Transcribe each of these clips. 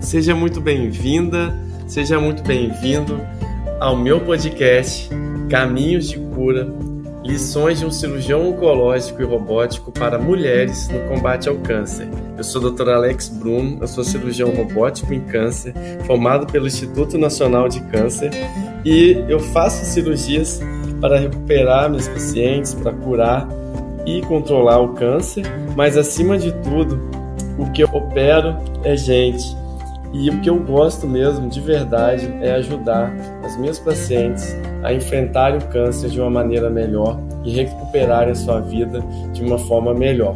Seja muito bem-vinda, seja muito bem-vindo ao meu podcast Caminhos de Cura, lições de um cirurgião oncológico e robótico para mulheres no combate ao câncer. Eu sou o Dr. Alex Bruno, eu sou cirurgião robótico em câncer, formado pelo Instituto Nacional de Câncer, e eu faço cirurgias para recuperar meus pacientes, para curar e controlar o câncer, mas acima de tudo, o que eu opero é gente. E o que eu gosto mesmo, de verdade, é ajudar as minhas pacientes a enfrentarem o câncer de uma maneira melhor e recuperarem a sua vida de uma forma melhor.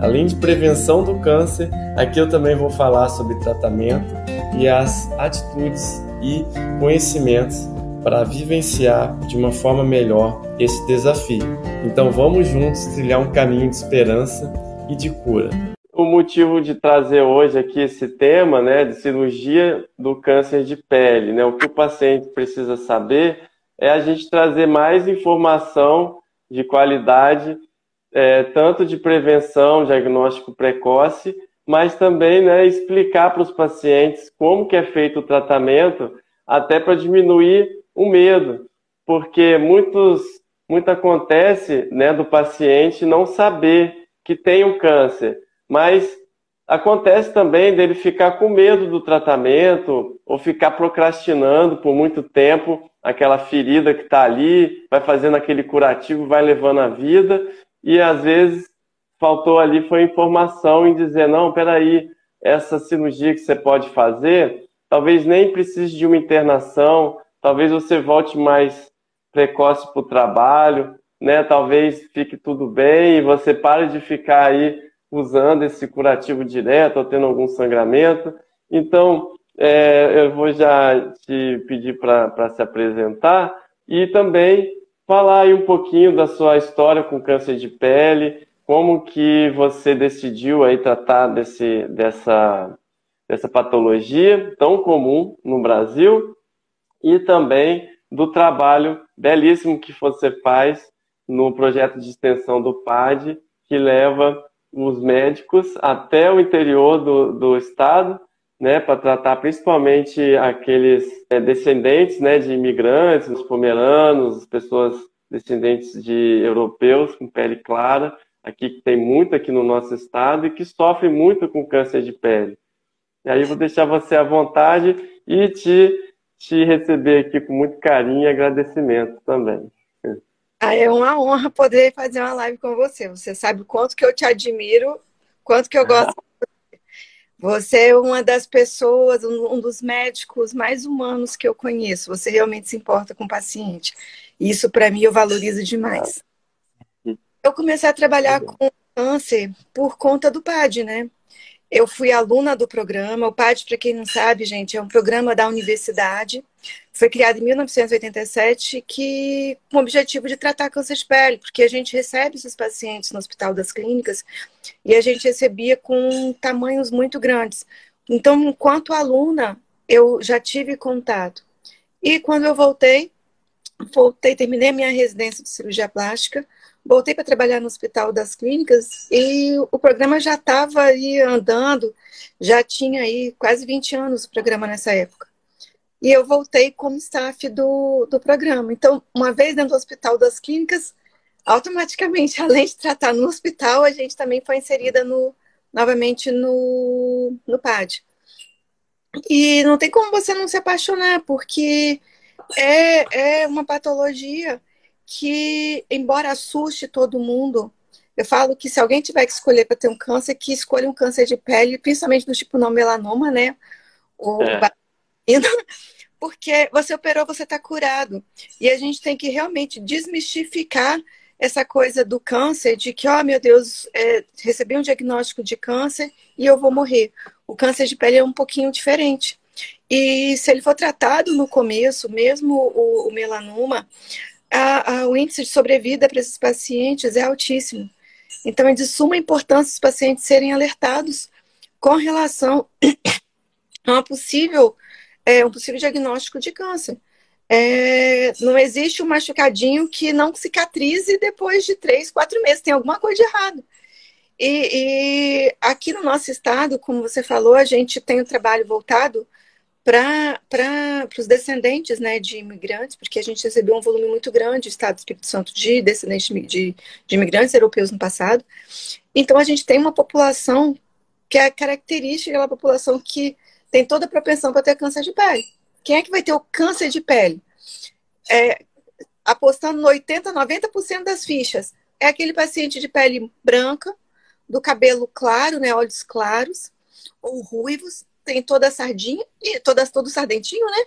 Além de prevenção do câncer, aqui eu também vou falar sobre tratamento e as atitudes e conhecimentos para vivenciar de uma forma melhor esse desafio. Então vamos juntos trilhar um caminho de esperança e de cura. O motivo de trazer hoje aqui esse tema, de cirurgia do câncer de pele, o que o paciente precisa saber é a gente trazer mais informação de qualidade, tanto de prevenção, diagnóstico precoce, mas também explicar para os pacientes como que é feito o tratamento, até para diminuir o medo, porque muito acontece do paciente não saber que tem um câncer, mas acontece também dele ficar com medo do tratamento ou ficar procrastinando por muito tempo aquela ferida que está ali, vai fazendo aquele curativo, vai levando a vida e às vezes faltou ali foi informação em dizer, não, peraí, essa cirurgia que você pode fazer, talvez nem precise de uma internação, talvez você volte mais precoce para o trabalho, talvez fique tudo bem e você pare de ficar aí usando esse curativo direto ou tendo algum sangramento. Então, eu vou já te pedir para se apresentar e também falar aí um pouquinho da sua história com câncer de pele, como que você decidiu aí tratar dessa patologia tão comum no Brasil e também do trabalho belíssimo que você faz no projeto de extensão do PAD, que leva os médicos até o interior do estado, para tratar principalmente aqueles descendentes de imigrantes, os pomeranos, pessoas descendentes de europeus com pele clara, aqui que tem muito aqui no nosso estado e que sofrem muito com câncer de pele. E aí eu vou deixar você à vontade e te receber aqui com muito carinho e agradecimento também. É uma honra poder fazer uma live com você. Você sabe o quanto que eu te admiro, quanto que eu gosto de você. Você é uma das pessoas, um dos médicos mais humanos que eu conheço. Você realmente se importa com o paciente. Isso, para mim, eu valorizo demais. Eu comecei a trabalhar com câncer por conta do PAD, Eu fui aluna do programa. O PAD, para quem não sabe, gente, é um programa da universidade. Foi criado em 1987 com o objetivo de tratar câncer de pele, porque a gente recebe esses pacientes no Hospital das Clínicas e a gente recebia com tamanhos muito grandes. Então, enquanto aluna, eu já tive contato. E quando eu voltei, terminei minha residência de cirurgia plástica, voltei para trabalhar no Hospital das Clínicas e o programa já estava aí andando, já tinha aí quase 20 anos o programa nessa época. E eu voltei como staff do programa. Então, uma vez dentro do Hospital das Clínicas, automaticamente, além de tratar no hospital, a gente também foi inserida novamente no PAD. E não tem como você não se apaixonar, porque é uma patologia que, embora assuste todo mundo, eu falo que se alguém tiver que escolher para ter um câncer, que escolha um câncer de pele, principalmente do tipo não melanoma, porque você operou, você está curado. E a gente tem que realmente desmistificar essa coisa do câncer, de que, meu Deus, recebi um diagnóstico de câncer e eu vou morrer. O câncer de pele é um pouquinho diferente. E se ele for tratado no começo, mesmo o melanoma, o índice de sobrevida para esses pacientes é altíssimo. Então, é de suma importância os pacientes serem alertados com relação a um possível diagnóstico de câncer. Não existe um machucadinho que não cicatrize depois de 3, 4 meses. Tem alguma coisa de errado. E aqui no nosso estado, como você falou, a gente tem um trabalho voltado para os descendentes, né, de imigrantes, porque a gente recebeu um volume muito grande, Estado do Espírito Santo, de descendentes de imigrantes europeus no passado. Então, a gente tem uma população que é característica da população que tem toda a propensão para ter câncer de pele. Quem é que vai ter o câncer de pele? Apostando no 80, 90% das fichas. É aquele paciente de pele branca, do cabelo claro, né, olhos claros, ou ruivos, tem toda a sardinha, e todo sardentinho, né?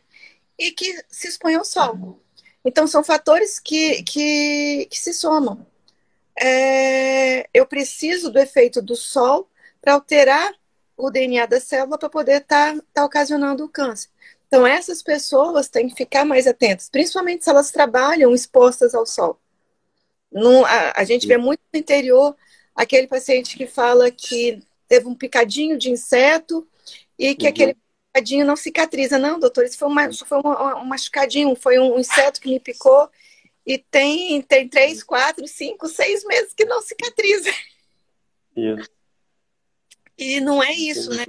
E que se expõe ao sol. Então, são fatores que se somam. Eu preciso do efeito do sol para alterar o DNA da célula para poder tá ocasionando o câncer. Então, essas pessoas têm que ficar mais atentas, principalmente se elas trabalham expostas ao sol. A gente vê muito no interior aquele paciente que fala que teve um picadinho de inseto e que aquele picadinho não cicatriza. Não, doutor, isso foi um machucadinho, foi um inseto que me picou e tem 3, 4, 5, 6 meses que não cicatriza. Isso. E não é isso, né?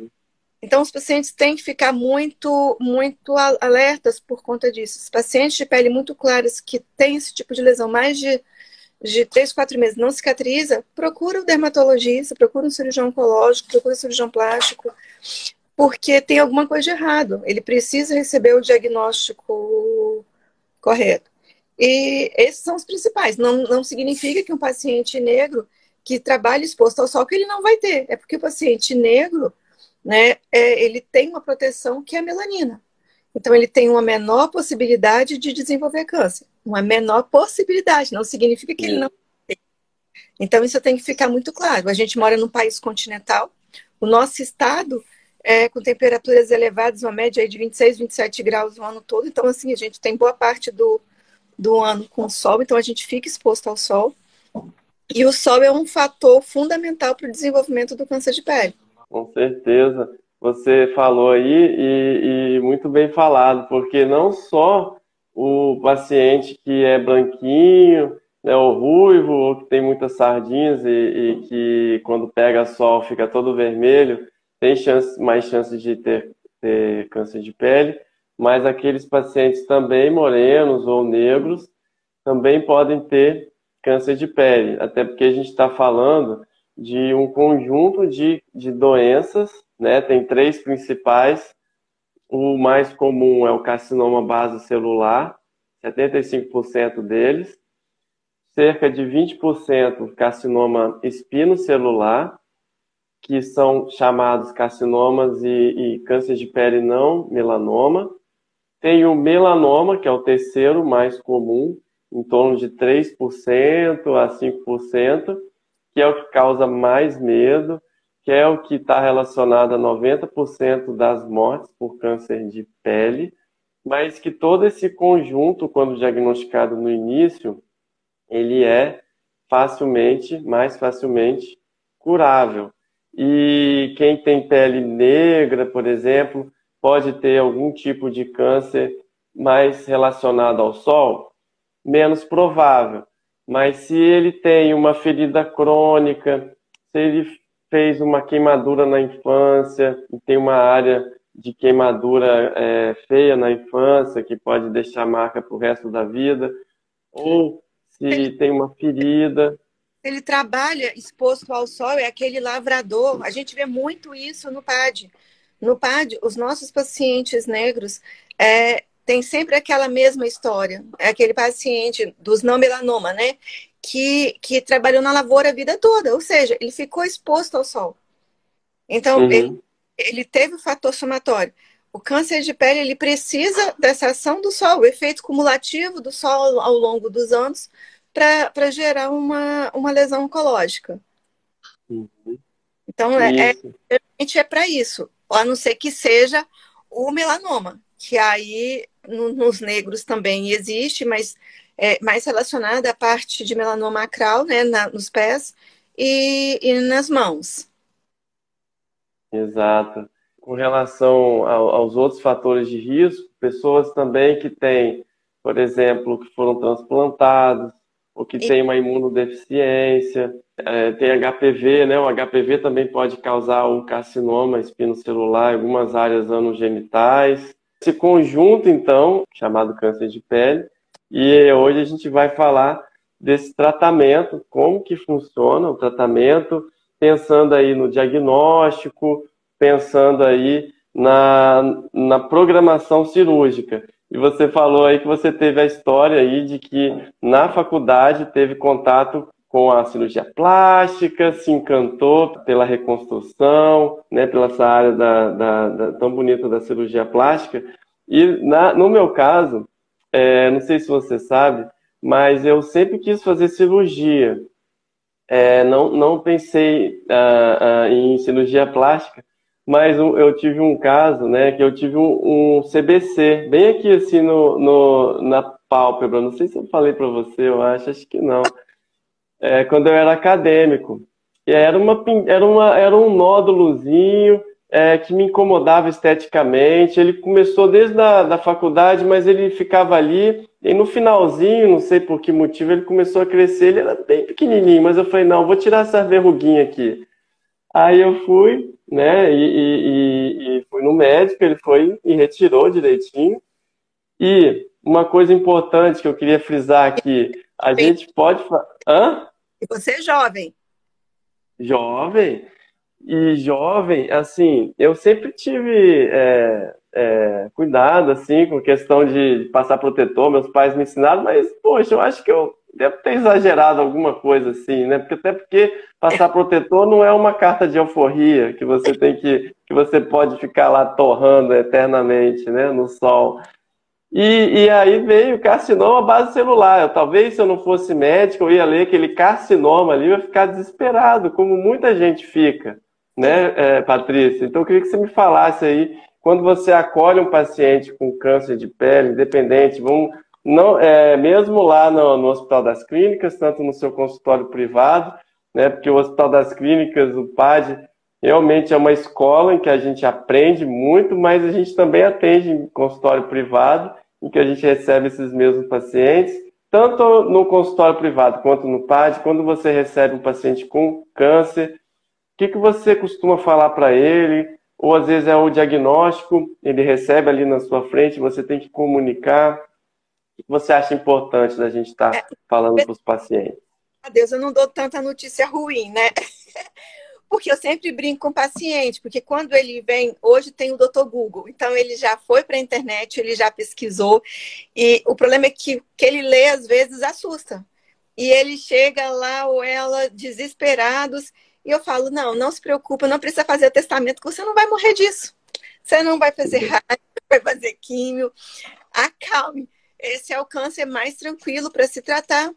Então, os pacientes têm que ficar muito, muito alertas por conta disso. Os pacientes de pele muito claras que têm esse tipo de lesão, mais de 3, 4 meses, não cicatriza, procura o dermatologista, procura um cirurgião oncológico, procura um cirurgião plástico, porque tem alguma coisa de errado. Ele precisa receber o diagnóstico correto. E esses são os principais. Não significa que um paciente negro que trabalha exposto ao sol que ele não vai ter. É porque o paciente negro, né, ele tem uma proteção que é a melanina. Então, ele tem uma menor possibilidade de desenvolver câncer. Uma menor possibilidade, não significa que ele não tem. Então, isso tem que ficar muito claro. A gente mora num país continental. O nosso estado com temperaturas elevadas, uma média aí de 26, 27 graus o ano todo. Então, assim, a gente tem boa parte do ano com sol, então a gente fica exposto ao sol. E o sol é um fator fundamental para o desenvolvimento do câncer de pele. Com certeza. Você falou aí e muito bem falado, porque não só o paciente que é branquinho, né, ou ruivo, ou que tem muitas sardinhas e que quando pega sol fica todo vermelho, tem mais chances de ter câncer de pele, mas aqueles pacientes também morenos ou negros também podem ter câncer de pele, até porque a gente está falando de um conjunto de doenças, né? Tem 3 principais. O mais comum é o carcinoma basocelular, 75% deles. Cerca de 20% carcinoma espinocelular, que são chamados carcinomas e câncer de pele não melanoma. Tem o melanoma, que é o terceiro mais comum, em torno de 3% a 5%, que é o que causa mais medo, que é o que está relacionado a 90% das mortes por câncer de pele, mas que todo esse conjunto, quando diagnosticado no início, ele é mais facilmente curável. E quem tem pele negra, por exemplo, pode ter algum tipo de câncer mais relacionado ao sol? Menos provável. Mas se ele tem uma ferida crônica, se ele fez uma queimadura na infância, e tem uma área de queimadura feia na infância, que pode deixar marca para o resto da vida, ou se tem uma ferida. Ele trabalha exposto ao sol, é aquele lavrador. A gente vê muito isso no PAD. No PAD, os nossos pacientes negros tem sempre aquela mesma história. É aquele paciente dos não melanoma, né? Que trabalhou na lavoura a vida toda, ou seja, ele ficou exposto ao sol. Então, ele teve o fator somatório. O câncer de pele, ele precisa dessa ação do sol, o efeito cumulativo do sol ao longo dos anos, para gerar uma lesão oncológica. Então, realmente é para isso, a não ser que seja o melanoma, que aí nos negros também existe, mas é mais relacionada à parte de melanoma acral, né, nos pés e nas mãos. Exato. Com relação aos outros fatores de risco, pessoas também que têm, por exemplo, que foram transplantados, ou que têm uma imunodeficiência, tem HPV, né? O HPV também pode causar um carcinoma espinocelular em algumas áreas anogenitais. Esse conjunto, então, chamado câncer de pele, e hoje a gente vai falar desse tratamento, como que funciona o tratamento, pensando aí no diagnóstico, pensando aí na programação cirúrgica. E você falou aí que você teve a história aí de que na faculdade teve contato com a cirurgia plástica, se encantou pela reconstrução, né, pela essa área tão bonita da cirurgia plástica. E no meu caso, não sei se você sabe, mas eu sempre quis fazer cirurgia. Não pensei em cirurgia plástica, mas eu tive um caso, né, que eu tive um CBC, bem aqui assim na pálpebra. Não sei se eu falei para você, eu acho que não. Quando eu era acadêmico. E era um nódulozinho que me incomodava esteticamente. Ele começou desde da faculdade, mas ele ficava ali. E no finalzinho, não sei por que motivo, ele começou a crescer. Ele era bem pequenininho, mas eu falei, não, vou tirar essa verruguinha aqui. Aí eu fui, né, e fui no médico, ele foi e retirou direitinho. E uma coisa importante que eu queria frisar aqui, a gente pode... Hã? E você é jovem. Jovem. E jovem, assim, eu sempre tive cuidado, assim, com questão de passar protetor, meus pais me ensinaram, mas, poxa, eu acho que eu devo ter exagerado alguma coisa assim, né? Até porque passar protetor não é uma carta de alforria que você que você pode ficar lá torrando eternamente, né, no sol. E aí veio o carcinoma base celular. Talvez se eu não fosse médico, eu ia ler aquele carcinoma ali, eu ia ficar desesperado, como muita gente fica, né, Patrícia? Então eu queria que você me falasse aí, quando você acolhe um paciente com câncer de pele, independente, mesmo lá no Hospital das Clínicas, tanto no seu consultório privado, né, porque o Hospital das Clínicas, o PAD, realmente é uma escola em que a gente aprende muito, mas a gente também atende em consultório privado, em que a gente recebe esses mesmos pacientes, tanto no consultório privado quanto no PAD. Quando você recebe um paciente com câncer, o que você costuma falar para ele? Ou às vezes é o diagnóstico, ele recebe ali na sua frente, você tem que comunicar. O que você acha importante da gente estar falando para os pacientes? Deus, eu não dou tanta notícia ruim, né? Porque eu sempre brinco com o paciente, porque quando ele vem, hoje tem o Dr. Google, então ele já foi para a internet, ele já pesquisou, e o problema é que o que ele lê às vezes assusta. E ele chega lá ou ela desesperados, e eu falo, não se preocupa, não precisa fazer testamento, que você não vai morrer disso. Você não vai fazer rádio, não vai fazer químio. Acalme. Esse é o câncer mais tranquilo para se tratar.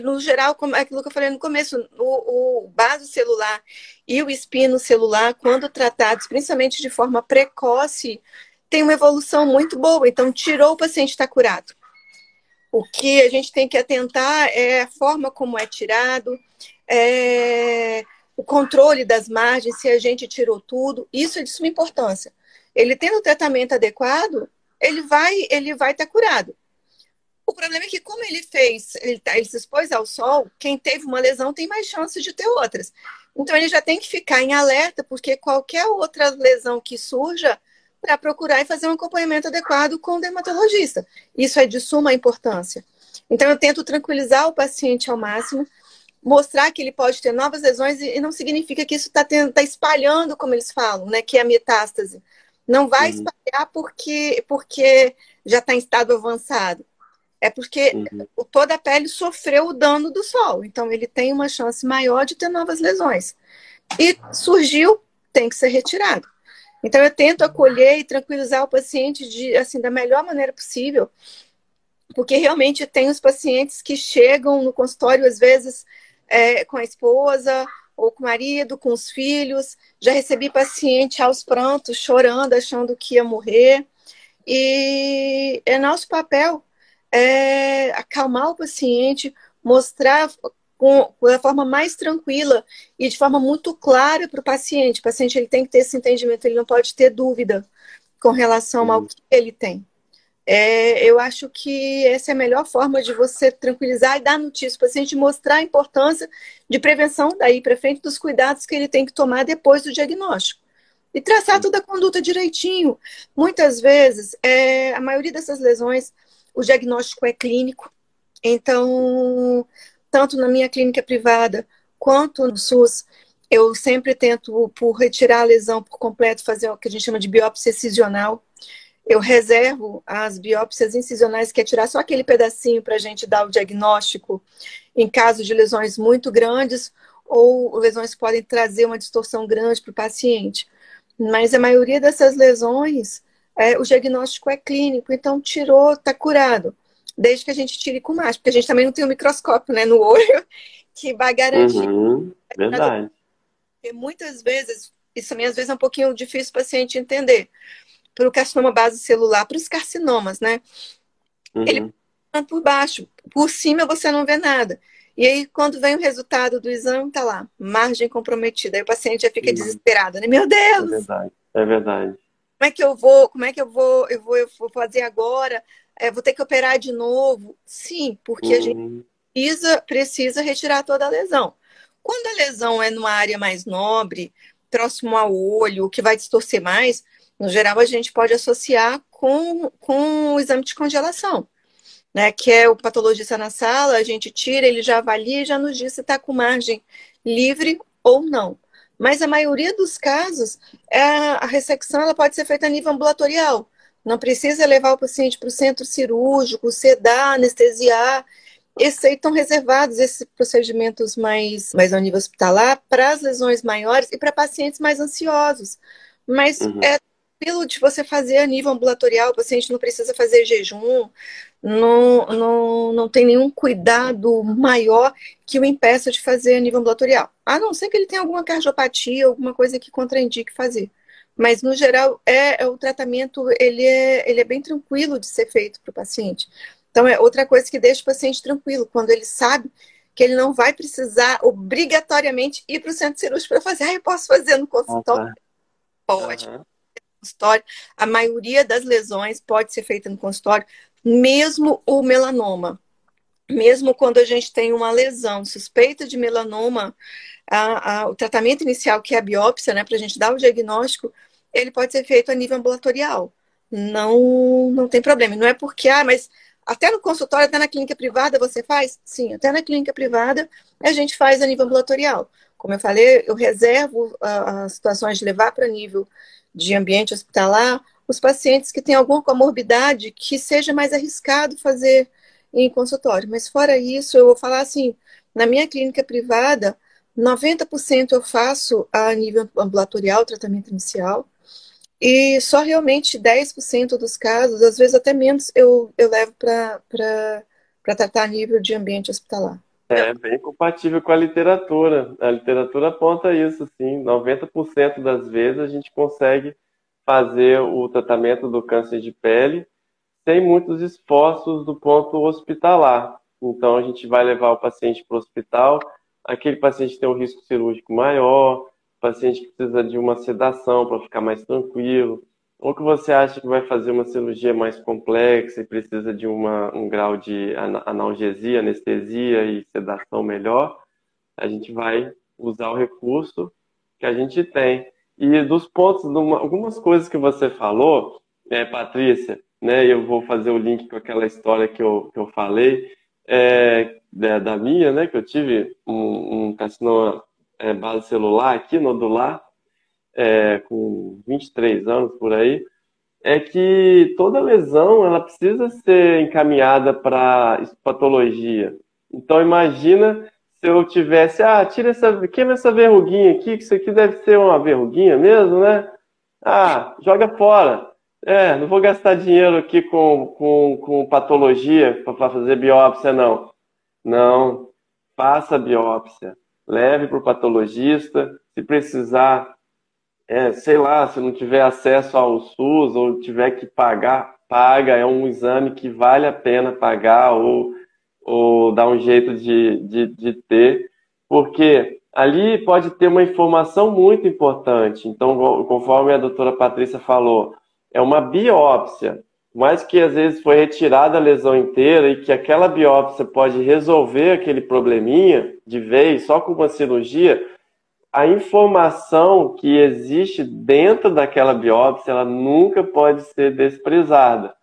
No geral, como aquilo que eu falei no começo, o vaso celular e o espino celular, quando tratados, principalmente de forma precoce, tem uma evolução muito boa. Então, tirou, o paciente está curado. O que a gente tem que atentar é a forma como é tirado, o controle das margens, se a gente tirou tudo. Isso é de suma importância. Ele tendo o tratamento adequado, ele vai estar curado. O problema é que, como ele se expôs ao sol, quem teve uma lesão tem mais chances de ter outras. Então, ele já tem que ficar em alerta, porque qualquer outra lesão que surja, para procurar e fazer um acompanhamento adequado com o dermatologista. Isso é de suma importância. Então, eu tento tranquilizar o paciente ao máximo, mostrar que ele pode ter novas lesões, e não significa que isso está espalhando, como eles falam, né, que é a metástase. Não vai espalhar porque já está em estado avançado. É porque toda a pele sofreu o dano do sol. Então, ele tem uma chance maior de ter novas lesões. E surgiu, tem que ser retirado. Então, eu tento acolher e tranquilizar o paciente da melhor maneira possível. Porque realmente tem os pacientes que chegam no consultório, às vezes, com a esposa, ou com o marido, com os filhos. Já recebi paciente aos prantos, chorando, achando que ia morrer. E é nosso papel acalmar o paciente, mostrar da forma mais tranquila e de forma muito clara para o paciente. O paciente ele tem que ter esse entendimento, ele não pode ter dúvida com relação ao que ele tem. Eu acho que essa é a melhor forma de você tranquilizar e dar notícia para o paciente, mostrar a importância de prevenção daí para frente dos cuidados que ele tem que tomar depois do diagnóstico. E traçar toda a conduta direitinho. Muitas vezes, a maioria dessas lesões, o diagnóstico é clínico. Então, tanto na minha clínica privada quanto no SUS, eu sempre tento, por retirar a lesão por completo, fazer o que a gente chama de biópsia excisional. Eu reservo as biópsias incisionais, que é tirar só aquele pedacinho para a gente dar o diagnóstico em caso de lesões muito grandes ou lesões que podem trazer uma distorção grande para o paciente. Mas a maioria dessas lesões, o diagnóstico é clínico, então tirou, está curado. Desde que a gente tire com máscara, porque a gente também não tem um microscópio, né, no olho que vai garantir. Verdade. Porque muitas vezes, isso também às vezes é um pouquinho difícil para o paciente entender. Para o carcinoma base celular, para os carcinomas, né? Ele passa por baixo, por cima você não vê nada. E aí, quando vem o resultado do exame, tá lá, margem comprometida. Aí o paciente já fica desesperado, né? Meu Deus! É verdade, é verdade. Como é que eu vou fazer agora? Vou ter que operar de novo? Sim, porque a gente precisa retirar toda a lesão. Quando a lesão é numa área mais nobre, próximo ao olho, o que vai distorcer mais, no geral, a gente pode associar com o exame de congelação, né? Que é o patologista na sala, a gente tira, ele já avalia e já nos diz se está com margem livre ou não. Mas a maioria dos casos, a ressecção ela pode ser feita a nível ambulatorial. Não precisa levar o paciente para o centro cirúrgico, sedar, anestesiar. Esses aí estão reservados, esses procedimentos mais ao nível hospitalar, para as lesões maiores e para pacientes mais ansiosos. Mas tranquilo de você fazer a nível ambulatorial, o paciente não precisa fazer jejum, não tem nenhum cuidado maior que o impeça de fazer a nível ambulatorial. A não ser que ele tenha alguma cardiopatia, alguma coisa que contraindique fazer. Mas, no geral, o tratamento ele é bem tranquilo de ser feito para o paciente. Então, é outra coisa que deixa o paciente tranquilo, quando ele sabe que ele não vai precisar obrigatoriamente ir para o centro cirúrgico para fazer. Eu posso fazer no consultório? Pode. Consultório. A maioria das lesões pode ser feita no consultório, mesmo o melanoma. Mesmo quando a gente tem uma lesão suspeita de melanoma, o tratamento inicial, que é a biópsia, né, para a gente dar o diagnóstico, ele pode ser feito a nível ambulatorial. Não tem problema. Não é porque, mas até no consultório, até na clínica privada você faz? Sim, até na clínica privada a gente faz a nível ambulatorial. Como eu falei, eu reservo as situações de levar para nível de ambiente hospitalar os pacientes que têm alguma comorbidade que seja mais arriscado fazer em consultório. Mas fora isso, eu vou falar assim, na minha clínica privada, 90% eu faço a nível ambulatorial, tratamento inicial, e só realmente 10% dos casos, às vezes até menos, eu levo para tratar a nível de ambiente hospitalar. É bem compatível com a literatura. A literatura aponta isso, sim. 90% das vezes a gente consegue fazer o tratamento do câncer de pele sem muitos esforços do ponto hospitalar. Então, a gente vai levar o paciente para o hospital, aquele paciente tem um risco cirúrgico maior, paciente que precisa de uma sedação para ficar mais tranquilo, ou que você acha que vai fazer uma cirurgia mais complexa e precisa de um grau de analgesia, anestesia e sedação melhor, a gente vai usar o recurso que a gente tem. E dos pontos, algumas coisas que você falou, Patrícia, né, eu vou fazer o link com aquela história que eu falei, da minha, né, que eu tive um carcinoma base celular aqui, nodular, com 23 anos por aí, é que toda lesão ela precisa ser encaminhada para patologia. Então imagina se eu tivesse, queima essa verruguinha aqui, que isso aqui deve ser uma verruguinha mesmo, né? Joga fora. Não vou gastar dinheiro aqui com patologia para fazer biópsia, não. Não, faça a biópsia. Leve para o patologista. Se precisar, sei lá, se não tiver acesso ao SUS ou tiver que pagar, paga. É um exame que vale a pena pagar ou dar um jeito de ter, porque ali pode ter uma informação muito importante. Então, conforme a doutora Patrícia falou, é uma biópsia. mais que às vezes foi retirada a lesão inteira e que aquela biópsia pode resolver aquele probleminha de vez só com uma cirurgia, a informação que existe dentro daquela biópsia, ela nunca pode ser desprezada.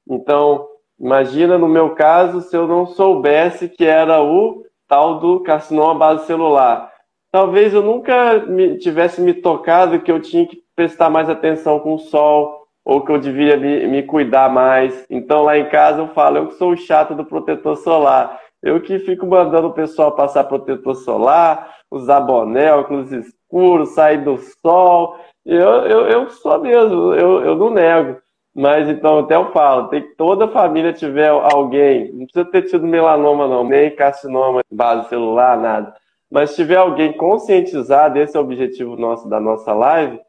Então, imagina no meu caso, se eu não soubesse que era o tal do carcinoma base celular. Talvez eu nunca tivesse me tocado que eu tinha que prestar mais atenção com o sol, ou que eu devia me cuidar mais. Então, lá em casa eu falo, eu que sou o chato do protetor solar. Eu que fico mandando o pessoal passar protetor solar, usar boné, óculos escuros, sair do sol. Eu sou mesmo, eu não nego. Mas então, até eu falo, tem que toda família tiver alguém, não precisa ter tido melanoma não, nem carcinoma, base celular, nada. Mas se tiver alguém conscientizado, esse é o objetivo nosso da nossa live,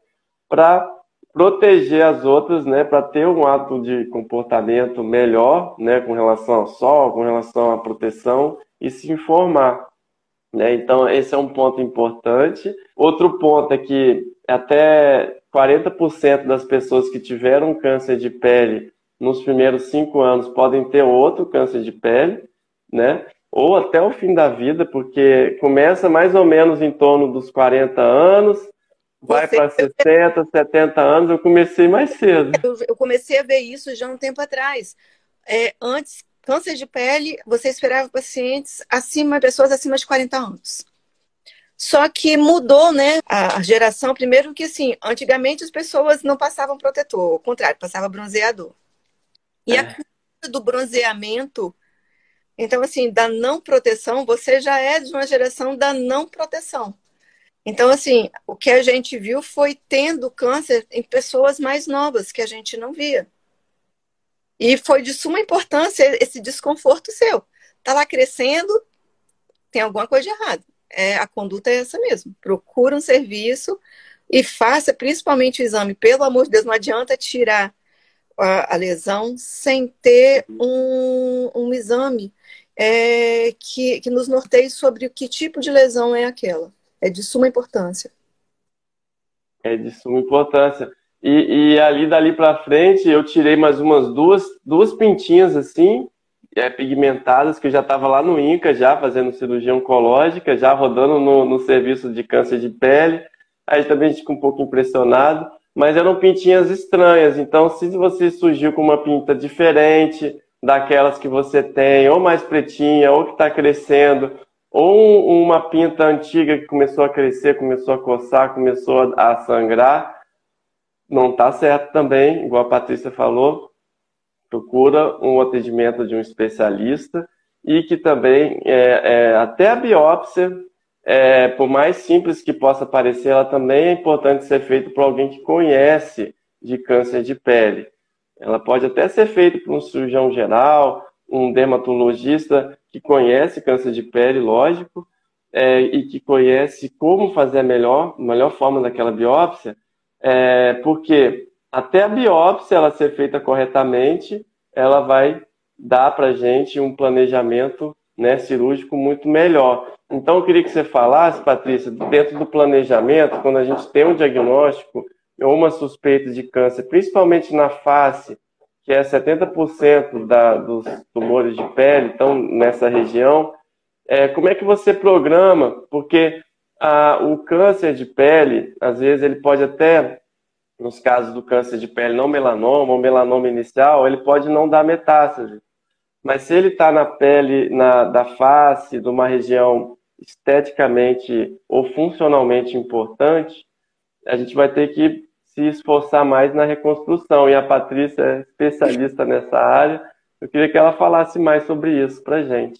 para proteger as outras, né, para ter um ato de comportamento melhor, né, com relação ao sol, com relação à proteção e se informar, né? Então, esse é um ponto importante. Outro ponto é que até 40% das pessoas que tiveram câncer de pele nos primeiros 5 anos podem ter outro câncer de pele, né? Ou até o fim da vida, porque começa mais ou menos em torno dos 40 anos, vai para 60, 70 anos, eu comecei mais cedo. Eu comecei a ver isso já um tempo atrás. Antes, câncer de pele, você esperava pacientes pessoas acima de 40 anos. Só que mudou, né, a geração. Primeiro que, assim, antigamente as pessoas não passavam protetor, ao contrário, passava bronzeador. E a cultura do bronzeamento, então, assim, da não proteção, você já é de uma geração da não proteção. Então, assim, o que a gente viu foi tendo câncer em pessoas mais novas, que a gente não via. E foi de suma importância esse desconforto seu. Tá lá crescendo, tem alguma coisa de errado. A conduta é essa mesmo. Procura um serviço e faça principalmente o exame. Pelo amor de Deus, não adianta tirar a lesão sem ter um exame que nos norteie sobre que tipo de lesão é aquela. É de suma importância. É de suma importância. E ali dali para frente eu tirei mais umas duas pintinhas assim, pigmentadas, que eu já estava lá no INCA já fazendo cirurgia oncológica, já rodando no serviço de câncer de pele. Aí também a gente ficou um pouco impressionado, mas eram pintinhas estranhas. Então, se você surgiu com uma pinta diferente daquelas que você tem, ou mais pretinha, ou que está crescendo, ou uma pinta antiga que começou a crescer, começou a coçar, começou a sangrar, não está certo também, igual a Patrícia falou. Procura um atendimento de um especialista e que também, até a biópsia, por mais simples que possa parecer, ela também é importante ser feita por alguém que conhece de câncer de pele. Ela pode até ser feita por um cirurgião geral, um dermatologista que conhece câncer de pele, lógico, e que conhece como fazer a melhor forma daquela biópsia, porque até a biópsia ela ser feita corretamente, ela vai dar para a gente um planejamento, né, cirúrgico muito melhor. Então, eu queria que você falasse, Patrícia, dentro do planejamento, quando a gente tem um diagnóstico ou uma suspeita de câncer, principalmente na face, que é 70% dos tumores de pele, então nessa região, como é que você programa? Porque o câncer de pele, às vezes, ele pode até, nos casos do câncer de pele não melanoma ou melanoma inicial, ele pode não dar metástase. Mas se ele está na pele, da face, de uma região esteticamente ou funcionalmente importante, a gente vai ter que se esforçar mais na reconstrução. E a Patrícia é especialista nessa área. Eu queria que ela falasse mais sobre isso para a gente.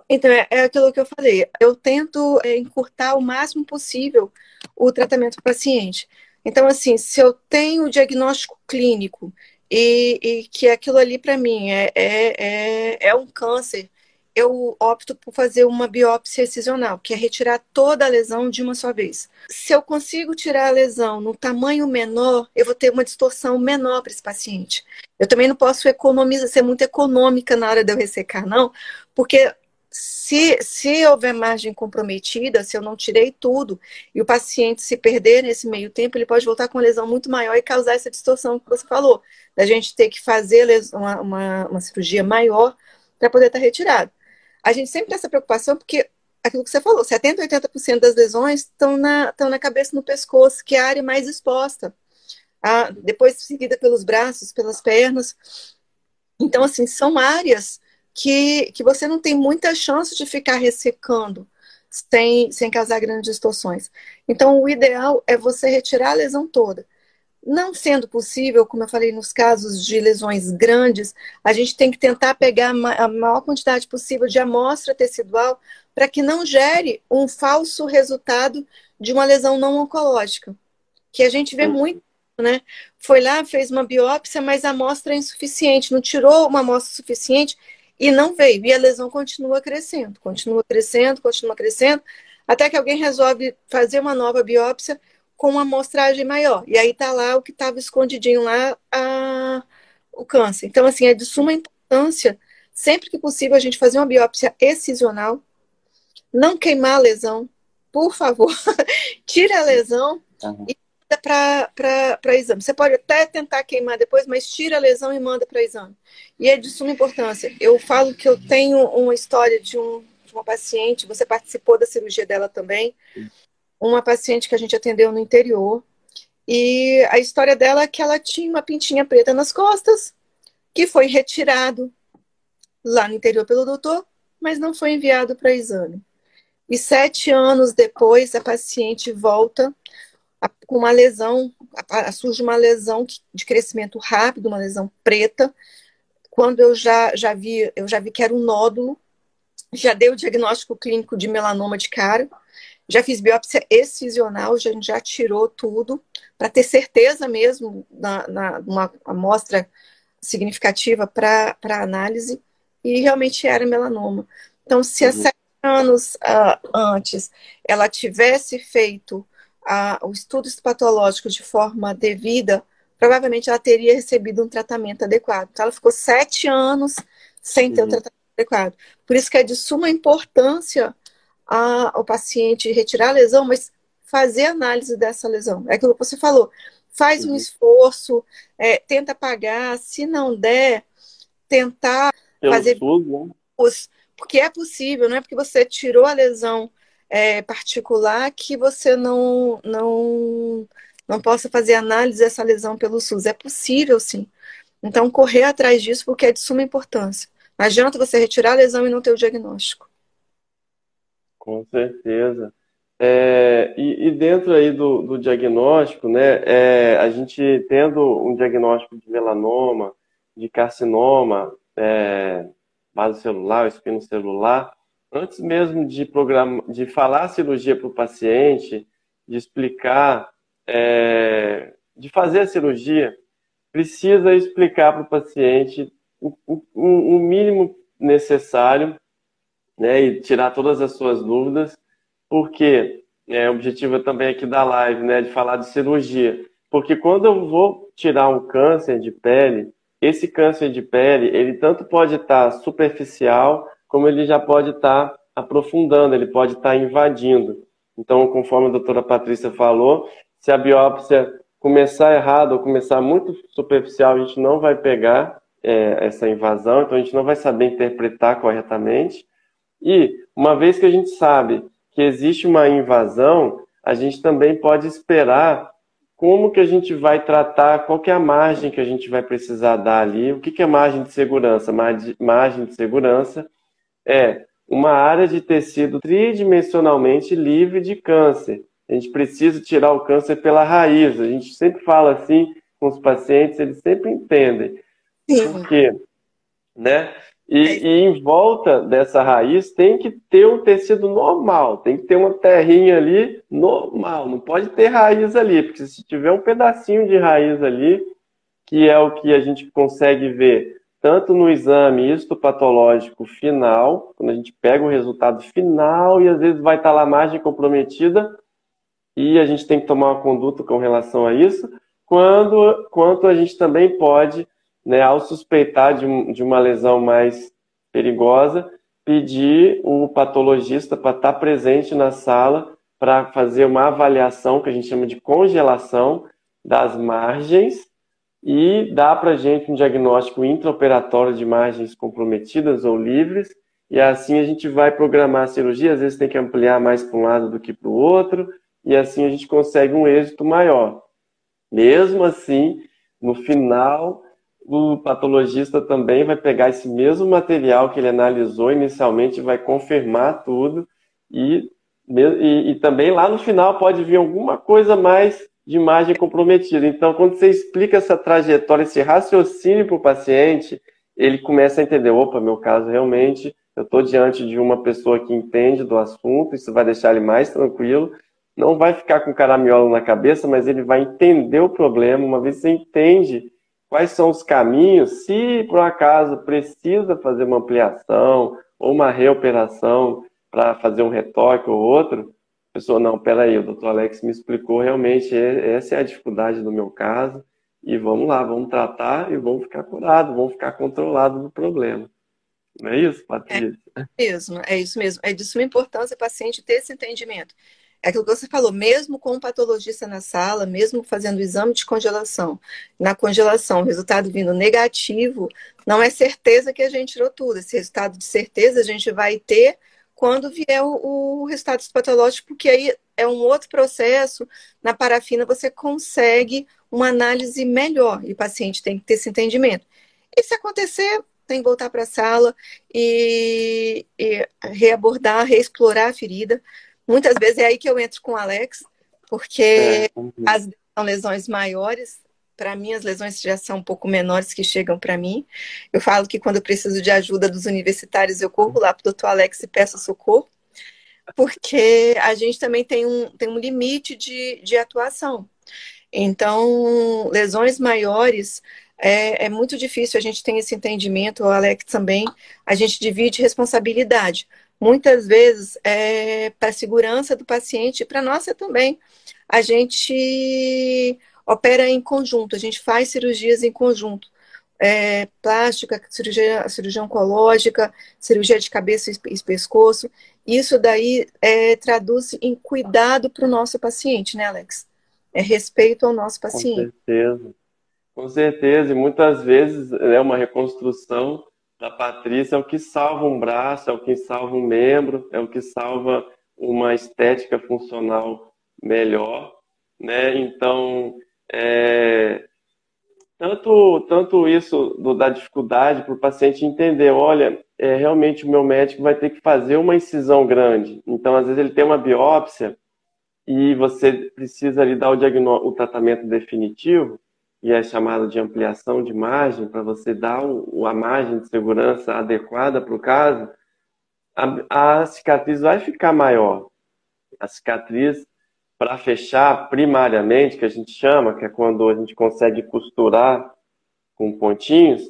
Então, é aquilo que eu falei. Eu tento encurtar o máximo possível o tratamento do paciente. Então, assim, se eu tenho o diagnóstico clínico e que aquilo ali para mim é um câncer, eu opto por fazer uma biópsia excisional, que é retirar toda a lesão de uma só vez. Se eu consigo tirar a lesão no tamanho menor, eu vou ter uma distorção menor para esse paciente. Eu também não posso ser muito econômica na hora de eu ressecar, não, porque Se houver margem comprometida, se eu não tirei tudo, e o paciente se perder nesse meio tempo, ele pode voltar com lesão muito maior e causar essa distorção que você falou, da gente ter que fazer uma cirurgia maior para poder estar retirado. A gente sempre tem essa preocupação porque, aquilo que você falou, 70%, 80% das lesões estão na cabeça e no pescoço, que é a área mais exposta. Depois seguida pelos braços, pelas pernas. Então, assim, são áreas que você não tem muita chance de ficar ressecando sem causar grandes distorções. Então, o ideal é você retirar a lesão toda. Não sendo possível, como eu falei, nos casos de lesões grandes, a gente tem que tentar pegar a maior quantidade possível de amostra tecidual para que não gere um falso resultado de uma lesão não oncológica, que a gente vê muito, né? Foi lá, fez uma biópsia, mas a amostra é insuficiente, não tirou uma amostra suficiente e não veio. E a lesão continua crescendo, até que alguém resolve fazer uma nova biópsia com uma amostragem maior. E aí tá lá o que estava escondidinho lá, o câncer. Então, assim, é de suma importância, sempre que possível, a gente fazer uma biópsia excisional, não queimar a lesão, por favor, tire a lesão e manda para exame. Você pode até tentar queimar depois, mas tira a lesão e manda para exame. E é de suma importância. Eu falo que eu tenho uma história de uma paciente, você participou da cirurgia dela também, uma paciente que a gente atendeu no interior, e a história dela é que ela tinha uma pintinha preta nas costas, que foi retirado lá no interior pelo doutor, mas não foi enviado para exame. E 7 anos depois, a paciente volta com uma lesão, surge uma lesão de crescimento rápido, uma lesão preta. Quando eu já vi que era um nódulo, já dei o diagnóstico clínico de melanoma de cara, já fiz biópsia excisional, já tirou tudo, para ter certeza mesmo, uma amostra significativa para análise, e realmente era melanoma. Então, se há 7 anos antes ela tivesse feito o estudo patológico de forma devida, provavelmente ela teria recebido um tratamento adequado. Então, ela ficou 7 anos sem ter o tratamento adequado. Por isso que é de suma importância o paciente retirar a lesão, mas fazer análise dessa lesão. É aquilo que você falou. Faz um esforço, tenta pagar, se não der, tentar fazer os, porque é possível, não é porque você tirou a lesão particular que você não possa fazer análise dessa lesão pelo SUS. É possível, sim. Então, correr atrás disso, porque é de suma importância. Não adianta você retirar a lesão e não ter o diagnóstico. Com certeza. E dentro aí do diagnóstico, né, a gente tendo um diagnóstico de melanoma, de carcinoma, vasocelular, espinocelular, antes mesmo de falar a cirurgia para o paciente, de explicar, de fazer a cirurgia, precisa explicar para o paciente o mínimo necessário, né, e tirar todas as suas dúvidas, porque o objetivo também aqui da live, né, de falar de cirurgia, porque quando eu vou tirar um câncer de pele, esse câncer de pele, ele tanto pode estar superficial, como ele já pode estar aprofundando, ele pode estar invadindo. Então, conforme a doutora Patrícia falou, se a biópsia começar errado ou começar muito superficial, a gente não vai pegar essa invasão, então a gente não vai saber interpretar corretamente. E, uma vez que a gente sabe que existe uma invasão, a gente também pode esperar como que a gente vai tratar, qual que é a margem que a gente vai precisar dar ali, o que é margem de segurança? Margem de segurança é uma área de tecido tridimensionalmente livre de câncer. A gente precisa tirar o câncer pela raiz. A gente sempre fala assim com os pacientes, eles sempre entendem. Por quê? Né? E em volta dessa raiz tem que ter um tecido normal, tem que ter uma terrinha ali normal, não pode ter raiz ali, porque se tiver um pedacinho de raiz ali, que é o que a gente consegue ver tanto no exame histopatológico final, quando a gente pega o resultado final e às vezes vai estar lá a margem comprometida e a gente tem que tomar uma conduta com relação a isso, quanto a gente também pode, né, ao suspeitar de uma lesão mais perigosa, pedir o patologista para estar presente na sala para fazer uma avaliação que a gente chama de congelação das margens e dar para a gente um diagnóstico intraoperatório de margens comprometidas ou livres, e assim a gente vai programar a cirurgia, às vezes tem que ampliar mais para um lado do que para o outro, e assim a gente consegue um êxito maior. Mesmo assim, no final, o patologista também vai pegar esse mesmo material que ele analisou inicialmente, vai confirmar tudo, e também lá no final pode vir alguma coisa mais de imagem comprometida. Então, quando você explica essa trajetória, esse raciocínio para o paciente, ele começa a entender, opa, meu caso realmente, eu estou diante de uma pessoa que entende do assunto, isso vai deixar ele mais tranquilo, não vai ficar com caraminhola na cabeça, mas ele vai entender o problema. Uma vez que você entende quais são os caminhos, se por acaso precisa fazer uma ampliação ou uma reoperação para fazer um retoque ou outro, a pessoa, não, peraí, o doutor Alex me explicou realmente, essa é a dificuldade do meu caso, e vamos lá, vamos tratar e vamos ficar curados, vamos ficar controlados do problema. Não é isso, Patrícia? É isso mesmo. É de suma importância o paciente ter esse entendimento. É aquilo que você falou, mesmo com o patologista na sala, mesmo fazendo o exame de congelação, na congelação, o resultado vindo negativo, não é certeza que a gente tirou tudo. Esse resultado de certeza a gente vai ter quando vier o resultado patológico, porque aí é um outro processo. Na parafina você consegue uma análise melhor e o paciente tem que ter esse entendimento. E se acontecer, tem que voltar para a sala e reabordar, reexplorar a ferida. Muitas vezes é aí que eu entro com o Alex, porque as são lesões maiores. Para mim, as lesões já são um pouco menores que chegam para mim. Eu falo que quando eu preciso de ajuda dos universitários, eu corro lá para o doutor Alex e peço socorro, porque a gente também tem um limite de atuação. Então, lesões maiores, é muito difícil a gente ter esse entendimento, o Alex também, a gente divide responsabilidade. Muitas vezes, para a segurança do paciente e para a nossa também, a gente opera em conjunto, a gente faz cirurgias em conjunto. Plástica, cirurgia oncológica, cirurgia de cabeça e pescoço. Isso daí traduz em cuidado para o nosso paciente, né, Alex? É respeito ao nosso paciente. Com certeza. Com certeza, e muitas vezes é uma reconstrução da Patrícia, é o que salva um braço, é o que salva um membro, é o que salva uma estética funcional melhor, né? Então, tanto isso da dificuldade para o paciente entender, olha, realmente o meu médico vai ter que fazer uma incisão grande. Então, às vezes ele tem uma biópsia e você precisa ali dar o tratamento definitivo, e é chamado de ampliação de margem, para você dar a margem de segurança adequada para o caso, a cicatriz vai ficar maior. A cicatriz, para fechar primariamente, que a gente chama, que é quando a gente consegue costurar com pontinhos,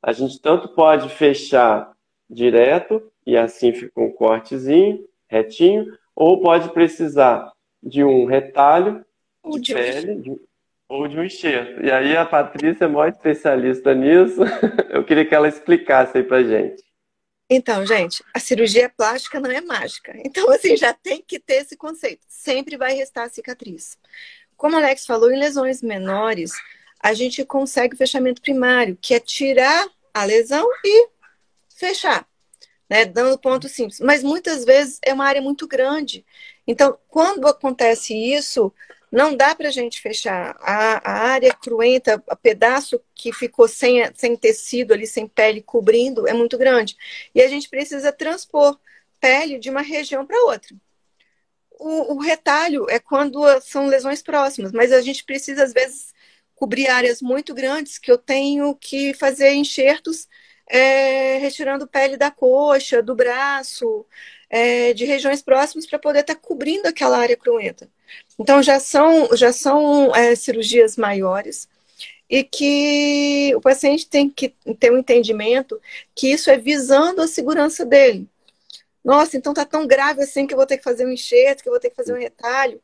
a gente tanto pode fechar direto, e assim fica um cortezinho, retinho, ou pode precisar de um retalho de pele, ou de um enxerto. E aí a Patrícia é maior especialista nisso. Eu queria que ela explicasse aí pra gente. Então, gente, a cirurgia plástica não é mágica. Então, assim, já tem que ter esse conceito. Sempre vai restar a cicatriz. Como o Alex falou, em lesões menores, a gente consegue o fechamento primário, que é tirar a lesão e fechar, né? Dando ponto simples. Mas muitas vezes é uma área muito grande. Então, quando acontece isso, não dá para a gente fechar. A área cruenta, o pedaço que ficou sem tecido ali, sem pele cobrindo, é muito grande. E a gente precisa transpor pele de uma região para outra. O retalho é quando são lesões próximas, mas a gente precisa, às vezes, cobrir áreas muito grandes que eu tenho que fazer enxertos retirando pele da coxa, do braço, de regiões próximas para poder estar cobrindo aquela área cruenta. Então, já são cirurgias maiores e que o paciente tem que ter um entendimento que isso é visando a segurança dele. Nossa, então tá tão grave assim que eu vou ter que fazer um enxerto, que eu vou ter que fazer um retalho.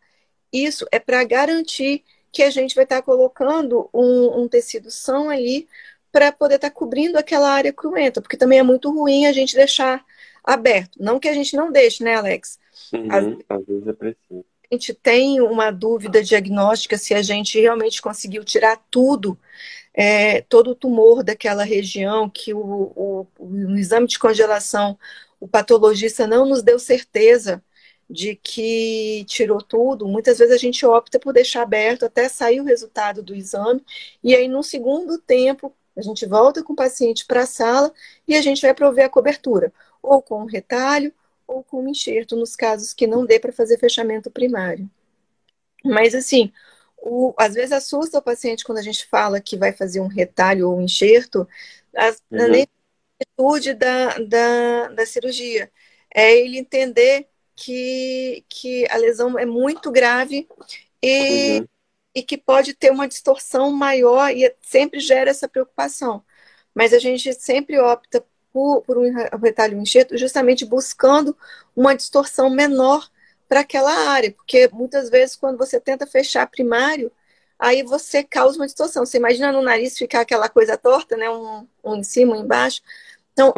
Isso é para garantir que a gente vai estar colocando um tecido são ali para poder estar cobrindo aquela área cruenta, porque também é muito ruim a gente deixar aberto. Não que a gente não deixe, né, Alex? Às vezes é preciso. A gente tem uma dúvida diagnóstica se a gente realmente conseguiu tirar tudo, todo o tumor daquela região, que no exame de congelação o patologista não nos deu certeza de que tirou tudo. Muitas vezes a gente opta por deixar aberto até sair o resultado do exame, e aí no segundo tempo a gente volta com o paciente para a sala e a gente vai prover a cobertura, ou com um retalho, ou com um enxerto, nos casos que não dê para fazer fechamento primário. Mas, assim, às vezes assusta o paciente quando a gente fala que vai fazer um retalho ou um enxerto, na atitude da cirurgia. É ele entender que a lesão é muito grave e que pode ter uma distorção maior e sempre gera essa preocupação. Mas a gente sempre opta por um retalho, um enxerto, justamente buscando uma distorção menor para aquela área, porque muitas vezes quando você tenta fechar primário, aí você causa uma distorção. Você imagina no nariz ficar aquela coisa torta, né? Um em cima, um embaixo. Então,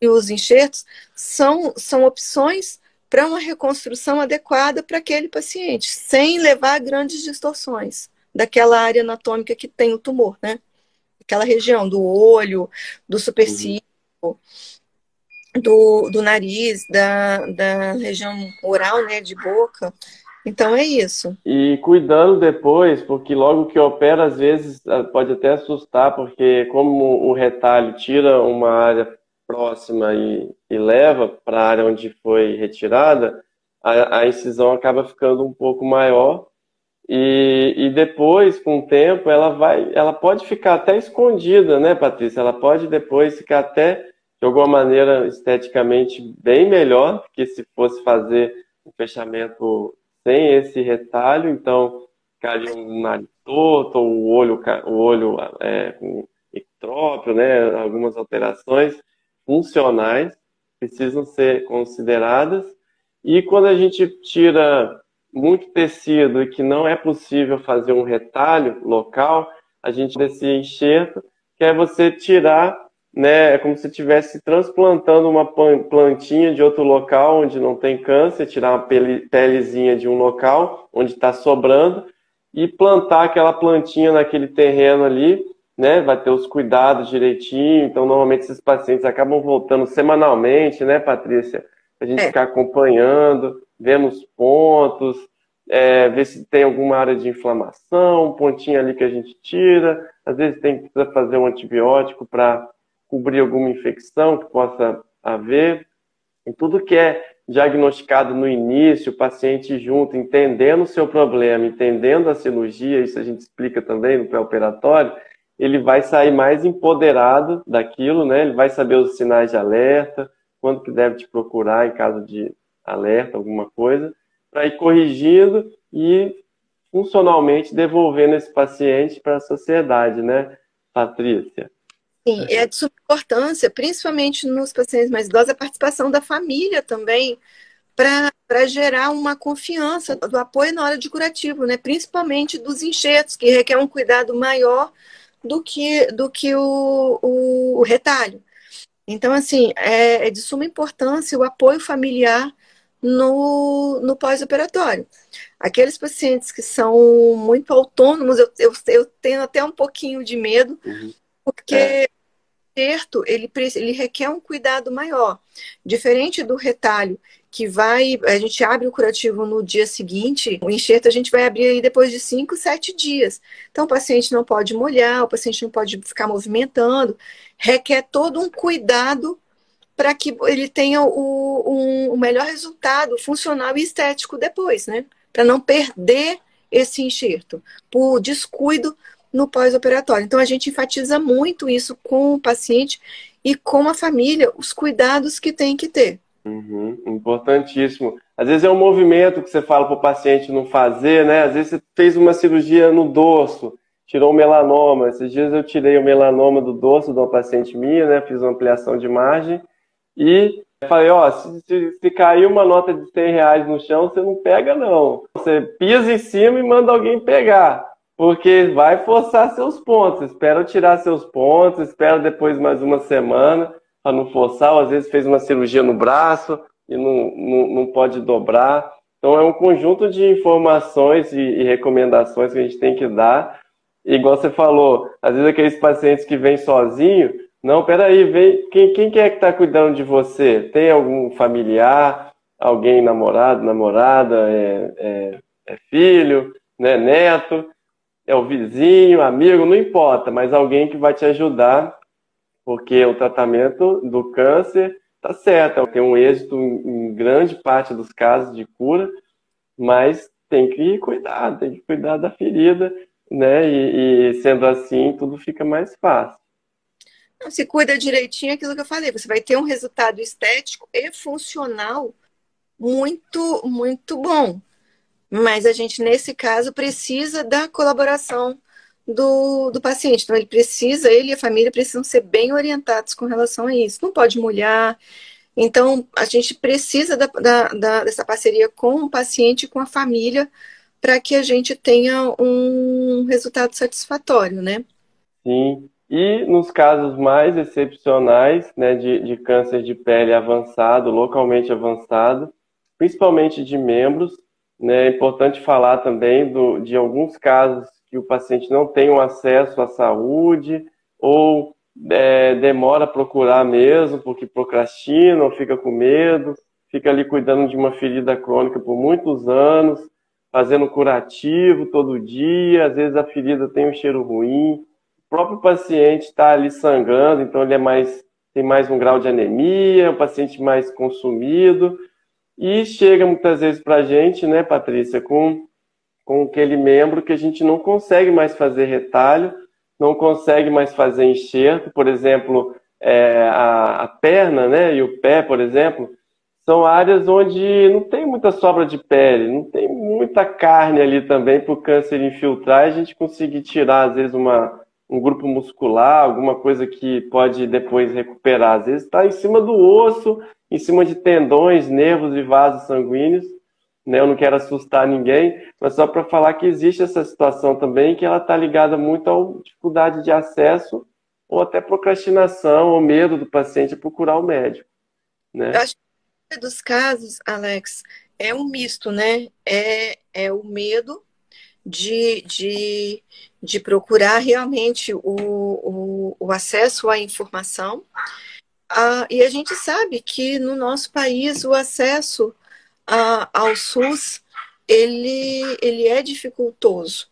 os enxertos são opções para uma reconstrução adequada para aquele paciente, sem levar a grandes distorções daquela área anatômica que tem o tumor, né? Aquela região do olho, do supercílio, do nariz, da região oral, né, de boca. Então é isso. E cuidando depois, porque logo que opera, às vezes pode até assustar, porque como o retalho tira uma área próxima e leva para a área onde foi retirada, a incisão acaba ficando um pouco maior. E depois, com o tempo, ela pode ficar até escondida, né, Patrícia? Ela pode depois ficar até, de alguma maneira, esteticamente bem melhor que se fosse fazer um fechamento sem esse retalho. Então, ficaria um nariz torto, ou o olho com ectrópio, né? Algumas alterações funcionais precisam ser consideradas. E quando a gente tira muito tecido e que não é possível fazer um retalho local, a gente desse enxerto, que é você tirar, né, é como se estivesse transplantando uma plantinha de outro local onde não tem câncer, tirar uma pelezinha de um local onde está sobrando e plantar aquela plantinha naquele terreno ali, né, vai ter os cuidados direitinho. Então, normalmente esses pacientes acabam voltando semanalmente, né, Patrícia? A gente ficar acompanhando, vendo os pontos, ver se tem alguma área de inflamação, um pontinho ali que a gente tira. Às vezes precisa fazer um antibiótico para cobrir alguma infecção que possa haver. E tudo que é diagnosticado no início, o paciente junto, entendendo o seu problema, entendendo a cirurgia, isso a gente explica também no pré-operatório, ele vai sair mais empoderado daquilo, né? Ele vai saber os sinais de alerta, quando que deve te procurar em caso de alerta, alguma coisa, para ir corrigindo e funcionalmente devolvendo esse paciente para a sociedade, né, Patrícia? Sim, é de suma importância, principalmente nos pacientes mais idosos, a participação da família também, para gerar uma confiança do apoio na hora de curativo, né? Principalmente dos enxertos, que requer um cuidado maior do que o retalho. Então, assim, é de suma importância o apoio familiar no pós-operatório. Aqueles pacientes que são muito autônomos, eu tenho até um pouquinho de medo, porque o enxerto, ele requer um cuidado maior. Diferente do retalho, que a gente abre o curativo no dia seguinte, o enxerto a gente vai abrir aí depois de 5, 7 dias. Então, o paciente não pode molhar, o paciente não pode ficar movimentando, requer todo um cuidado para que ele tenha o melhor resultado funcional e estético depois, né? Para não perder esse enxerto por descuido no pós-operatório. Então, a gente enfatiza muito isso com o paciente e com a família, os cuidados que tem que ter. Importantíssimo. Às vezes é um movimento que você fala para o paciente não fazer, né? Às vezes você fez uma cirurgia no dorso, tirou o melanoma. Esses dias eu tirei o melanoma do dorso de uma paciente minha, né? Fiz uma ampliação de margem e falei, se cair uma nota de R$100 no chão, você não pega, não. Você pisa em cima e manda alguém pegar, porque vai forçar seus pontos. Espera eu tirar seus pontos, espera depois mais uma semana. não forçar, ou às vezes fez uma cirurgia no braço e não pode dobrar. Então é um conjunto de informações e recomendações que a gente tem que dar. E, igual você falou, às vezes aqueles pacientes que vêm sozinho, não, peraí, vem, quem que é que está cuidando de você? Tem algum familiar, alguém namorado, namorada, é filho, né, neto, é o vizinho, amigo, não importa, mas alguém que vai te ajudar, porque o tratamento do câncer está certo, tem um êxito em grande parte dos casos de cura, mas tem que cuidar da ferida, né? E sendo assim, tudo fica mais fácil. Não, se cuida direitinho, é aquilo que eu falei, você vai ter um resultado estético e funcional muito, muito bom. Mas a gente, nesse caso, precisa da colaboração do paciente. Então, ele e a família precisam ser bem orientados com relação a isso. Não pode molhar. Então, a gente precisa dessa parceria com o paciente e com a família para que a gente tenha um resultado satisfatório, né? Sim. E nos casos mais excepcionais, né, de câncer de pele avançado, localmente avançado, principalmente de membros, né, é importante falar também de alguns casos que o paciente não tem um acesso à saúde ou demora a procurar mesmo porque procrastina ou fica com medo, fica ali cuidando de uma ferida crônica por muitos anos, fazendo curativo todo dia, às vezes a ferida tem um cheiro ruim, o próprio paciente está ali sangrando, então ele tem mais um grau de anemia, o paciente mais consumido, e chega muitas vezes para a gente, né, Patrícia, com aquele membro que a gente não consegue mais fazer retalho, não consegue mais fazer enxerto, por exemplo, a perna, né, e o pé, por exemplo, são áreas onde não tem muita sobra de pele, não tem muita carne ali também para o câncer infiltrar e a gente conseguir tirar, às vezes, um grupo muscular, alguma coisa que pode depois recuperar. Às vezes está em cima do osso, em cima de tendões, nervos e vasos sanguíneos, né? Eu não quero assustar ninguém, mas só para falar que existe essa situação também, que ela está ligada muito à dificuldade de acesso ou até procrastinação ou medo do paciente procurar o médico, né? Eu acho que a maioria dos casos, Alex, é um misto, né? É o medo de procurar realmente o acesso à informação. E a gente sabe que no nosso país o acesso ao SUS ele é dificultoso.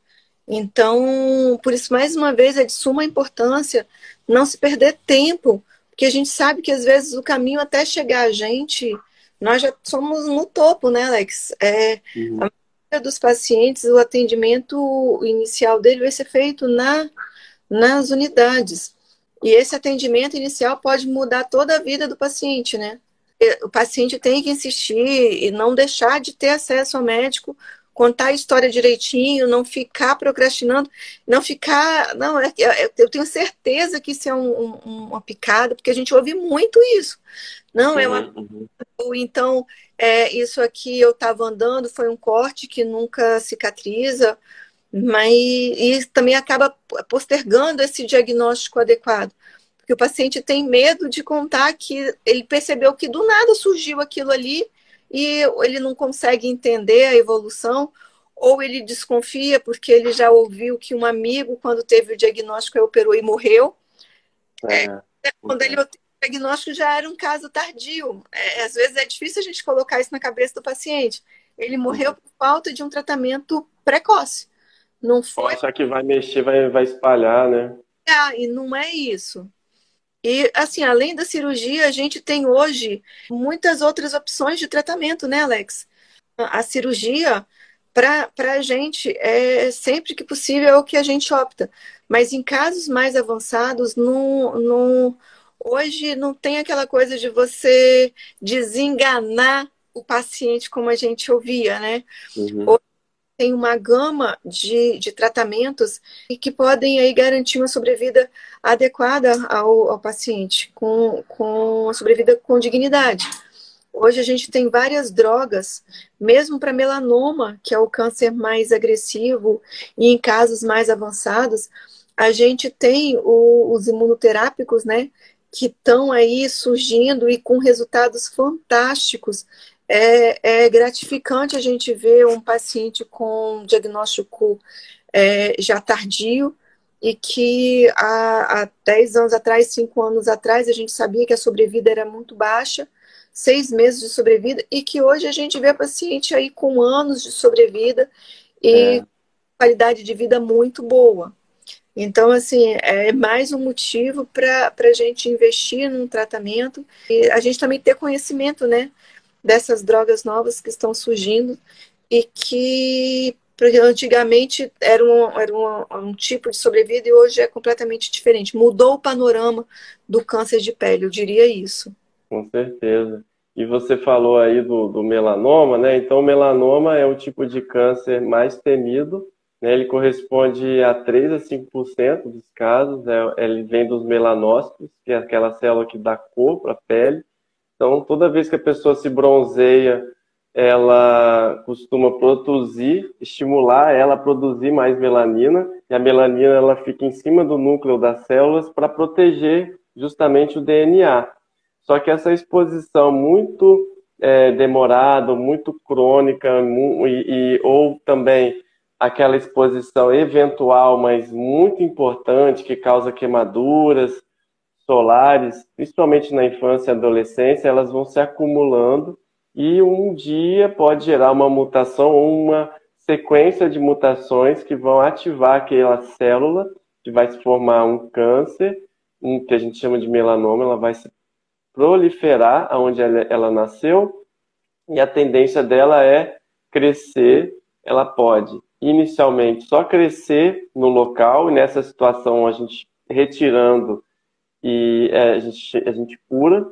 Então, por isso, mais uma vez, é de suma importância não se perder tempo, porque a gente sabe que às vezes o caminho até chegar a gente, nós já somos no topo, né, Alex? A maioria dos pacientes, o atendimento inicial dele vai ser feito nas unidades. E esse atendimento inicial pode mudar toda a vida do paciente, né? O paciente tem que insistir e não deixar de ter acesso ao médico, contar a história direitinho, não ficar procrastinando, não ficar... Não, eu tenho certeza que isso é uma picada, porque a gente ouve muito isso. Não, é uma... Ou então, isso aqui eu estava andando, foi um corte que nunca cicatriza, mas e também acaba postergando esse diagnóstico adequado. Porque o paciente tem medo de contar que ele percebeu que do nada surgiu aquilo ali e ele não consegue entender a evolução, ou ele desconfia porque ele já ouviu que um amigo, quando teve o diagnóstico, operou e morreu. Quando ele teve o diagnóstico, já era um caso tardio. Às vezes é difícil a gente colocar isso na cabeça do paciente. Ele morreu por falta de um tratamento precoce. Não foi. Achar que vai mexer, vai espalhar, né? E não é isso. E, assim, além da cirurgia, a gente tem hoje muitas outras opções de tratamento, né, Alex? A cirurgia, para a gente, sempre que possível, é o que a gente opta. Mas em casos mais avançados, hoje não tem aquela coisa de você desenganar o paciente como a gente ouvia, né? Hoje tem uma gama de tratamentos que podem aí garantir uma sobrevida adequada ao paciente, com a sobrevida com dignidade. Hoje a gente tem várias drogas, mesmo para melanoma, que é o câncer mais agressivo, e em casos mais avançados, a gente tem os imunoterápicos, né, que estão aí surgindo e com resultados fantásticos. É gratificante a gente ver um paciente com diagnóstico já tardio e que há 10 anos atrás, 5 anos atrás, a gente sabia que a sobrevida era muito baixa, 6 meses de sobrevida, e que hoje a gente vê paciente aí com anos de sobrevida e qualidade de vida muito boa. Então, assim, é mais um motivo para a gente investir num tratamento e a gente também ter conhecimento, né, dessas drogas novas que estão surgindo e que porque antigamente era um tipo de sobrevida e hoje é completamente diferente. Mudou o panorama do câncer de pele, eu diria isso. Com certeza. E você falou aí do melanoma, né? Então, o melanoma é o tipo de câncer mais temido, né? Ele corresponde a 3 a 5% dos casos, ele vem dos melanócitos, que é aquela célula que dá cor para a pele. Então, toda vez que a pessoa se bronzeia, ela costuma estimular ela a produzir mais melanina, e a melanina ela fica em cima do núcleo das células para proteger justamente o DNA. Só que essa exposição muito demorada, muito crônica, ou também aquela exposição eventual, mas muito importante, que causa queimaduras solares, principalmente na infância e adolescência, elas vão se acumulando e um dia pode gerar uma mutação ou uma sequência de mutações que vão ativar aquela célula, que vai se formar um câncer, que a gente chama de melanoma, ela vai se proliferar onde ela nasceu, e a tendência dela é crescer. Ela pode inicialmente só crescer no local, e nessa situação a gente retirando e a gente cura,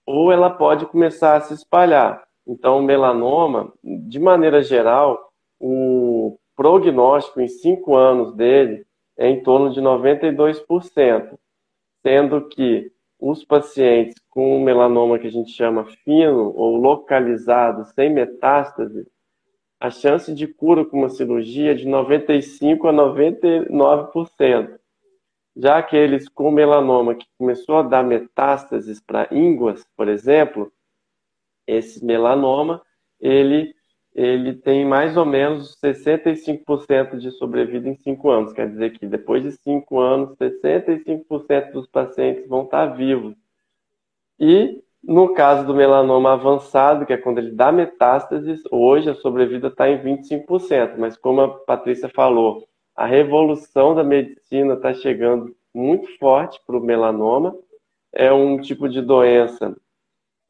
ou ela pode começar a se espalhar. Então, o melanoma, de maneira geral, o prognóstico em 5 anos dele é em torno de 92%, sendo que os pacientes com melanoma que a gente chama fino ou localizado, sem metástase, a chance de cura com uma cirurgia é de 95% a 99%. Já aqueles com melanoma que começou a dar metástases para ínguas, por exemplo, esse melanoma, ele tem mais ou menos 65% de sobrevida em 5 anos. Quer dizer que depois de 5 anos, 65% dos pacientes vão estar vivos. E no caso do melanoma avançado, que é quando ele dá metástases, hoje a sobrevida está em 25%. Mas como a Patrícia falou, a revolução da medicina está chegando muito forte para o melanoma. É um tipo de doença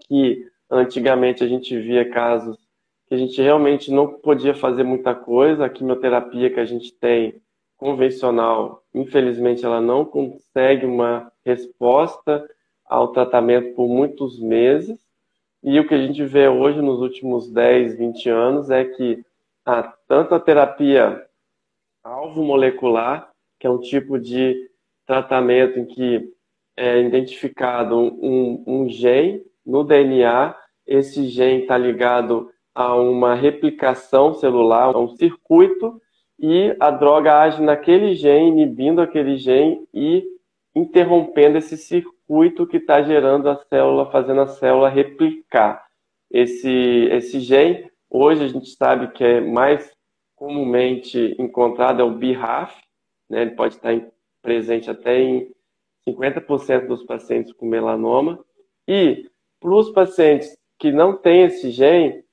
que antigamente a gente via casos que a gente realmente não podia fazer muita coisa. A quimioterapia que a gente tem convencional, infelizmente, ela não consegue uma resposta ao tratamento por muitos meses. E o que a gente vê hoje nos últimos 10, 20 anos é que tanto a terapia alvo molecular, que é um tipo de tratamento em que é identificado um gene no DNA, esse gene está ligado a uma replicação celular, a um circuito, e a droga age naquele gene, inibindo aquele gene e interrompendo esse circuito que está gerando a célula, fazendo a célula replicar. Esse gene, hoje a gente sabe que é mais comumente encontrado é o BRAF, né? Ele pode estar presente até em 50% dos pacientes com melanoma. E para os pacientes que não têm esse gene,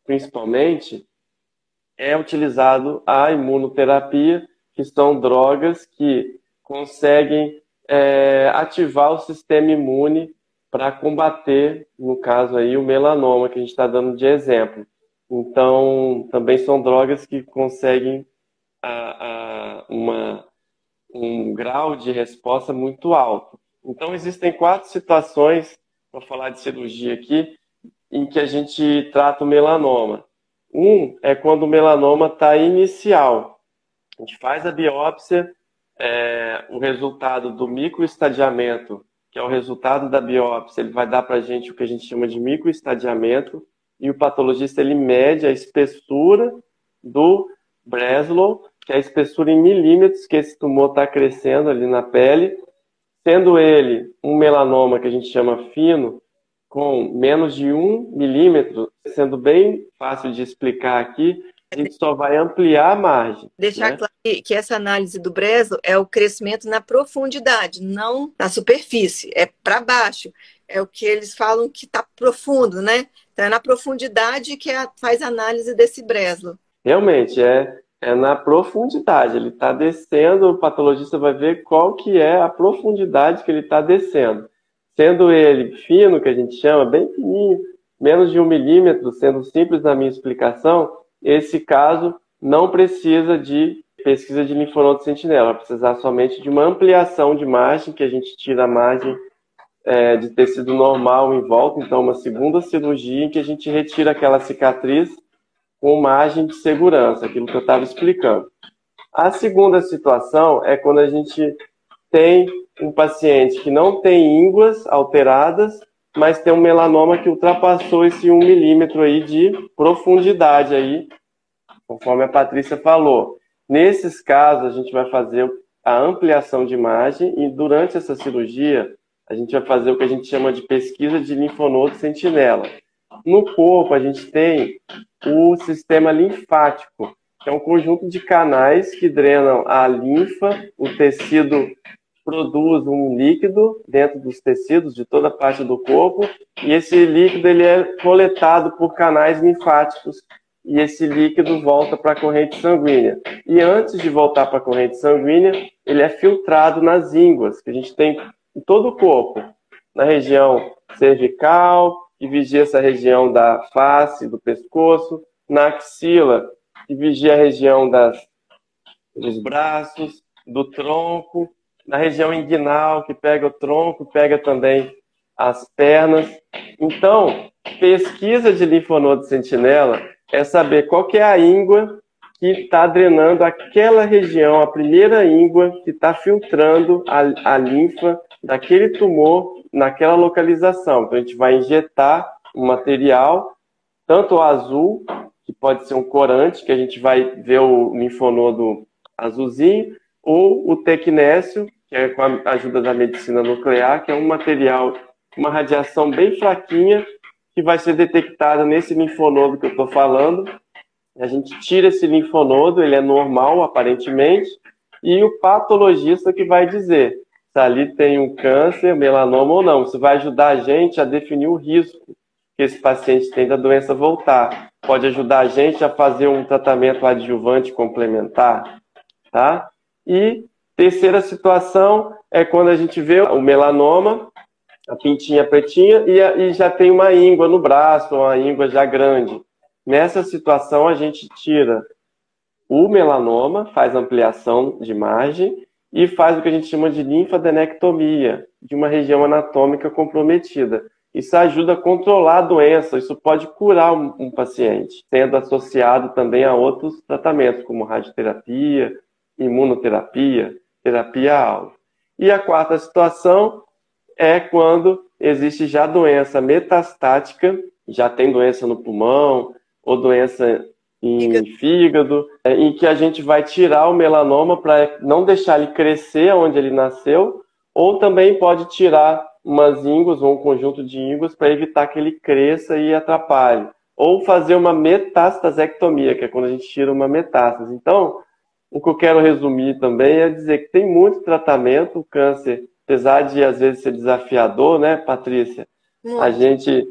principalmente, é utilizado a imunoterapia, que são drogas que conseguem ativar o sistema imune para combater, no caso aí, o melanoma, que a gente está dando de exemplo. Então, também são drogas que conseguem um grau de resposta muito alto. Então, existem 4 situações, para falar de cirurgia aqui, em que a gente trata o melanoma. É quando o melanoma está inicial. A gente faz a biópsia, o resultado do microestadiamento, que é o resultado da biópsia, ele vai dar para a gente o que a gente chama de microestadiamento, e o patologista ele mede a espessura do Breslow, que é a espessura em milímetros que esse tumor está crescendo ali na pele. sendo ele um melanoma que a gente chama fino, com menos de 1 milímetro, sendo bem fácil de explicar aqui, a gente só vai ampliar a margem. Deixar né? claro que essa análise do Breslow é o crescimento na profundidade, não na superfície, é para baixo. É o que eles falam que está profundo, né? Então é na profundidade que faz a análise desse Breslow. Realmente, é na profundidade. Ele está descendo, o patologista vai ver qual que é a profundidade que ele está descendo. Sendo ele fino, que a gente chama, bem fininho, menos de 1 milímetro, sendo simples na minha explicação, esse caso não precisa de pesquisa de linfonodo sentinela, vai precisar somente de uma ampliação de margem, que a gente tira a margem de tecido normal em volta, então uma segunda cirurgia em que a gente retira aquela cicatriz com margem de segurança, aquilo que eu estava explicando. A segunda situação é quando a gente tem um paciente que não tem ínguas alteradas, mas tem um melanoma que ultrapassou esse 1 milímetro aí de profundidade aí, conforme a Patrícia falou. Nesses casos, a gente vai fazer a ampliação de margem e durante essa cirurgia, a gente vai fazer o que a gente chama de pesquisa de linfonodo sentinela. No corpo, a gente tem o sistema linfático, que é um conjunto de canais que drenam a linfa, o tecido produz um líquido dentro dos tecidos de toda parte do corpo, e esse líquido ele é coletado por canais linfáticos, e esse líquido volta para a corrente sanguínea. E antes de voltar para a corrente sanguínea, ele é filtrado nas ínguas, que a gente tem em todo o corpo, na região cervical, que vigia essa região da face, do pescoço, na axila, que vigia a região dos braços, do tronco, na região inguinal, que pega o tronco, pega também as pernas. Então, pesquisa de linfonodo sentinela é saber qual que é a íngua que está drenando aquela região, a primeira íngua que está filtrando a linfa daquele tumor naquela localização. Então, a gente vai injetar um material, tanto o azul, que pode ser um corante, que a gente vai ver o linfonodo azulzinho, ou o tecnésio, que é com a ajuda da medicina nuclear, que é um material, uma radiação bem fraquinha, que vai ser detectada nesse linfonodo que eu estou falando. A gente tira esse linfonodo, ele é normal, aparentemente, e o patologista que vai dizer se ali tem um câncer, melanoma ou não. Isso vai ajudar a gente a definir o risco que esse paciente tem da doença voltar. Pode ajudar a gente a fazer um tratamento adjuvante complementar, tá? E terceira situação é quando a gente vê o melanoma, a pintinha pretinha, e já tem uma íngua no braço, uma íngua já grande. Nessa situação, a gente tira o melanoma, faz ampliação de margem e faz o que a gente chama de linfadenectomia, de uma região anatômica comprometida. Isso ajuda a controlar a doença, isso pode curar um paciente, sendo associado também a outros tratamentos, como radioterapia, imunoterapia, terapia-alvo. E a quarta situação é quando existe já doença metastática, já tem doença no pulmão, ou doença em fígado, em que a gente vai tirar o melanoma para não deixar ele crescer onde ele nasceu, ou também pode tirar umas ínguas ou um conjunto de ínguas para evitar que ele cresça e atrapalhe. Ou fazer uma metastasectomia, que é quando a gente tira uma metástase. Então, o que eu quero resumir também é dizer que tem muito tratamento, o câncer, apesar de às vezes ser desafiador, né, Patrícia? A gente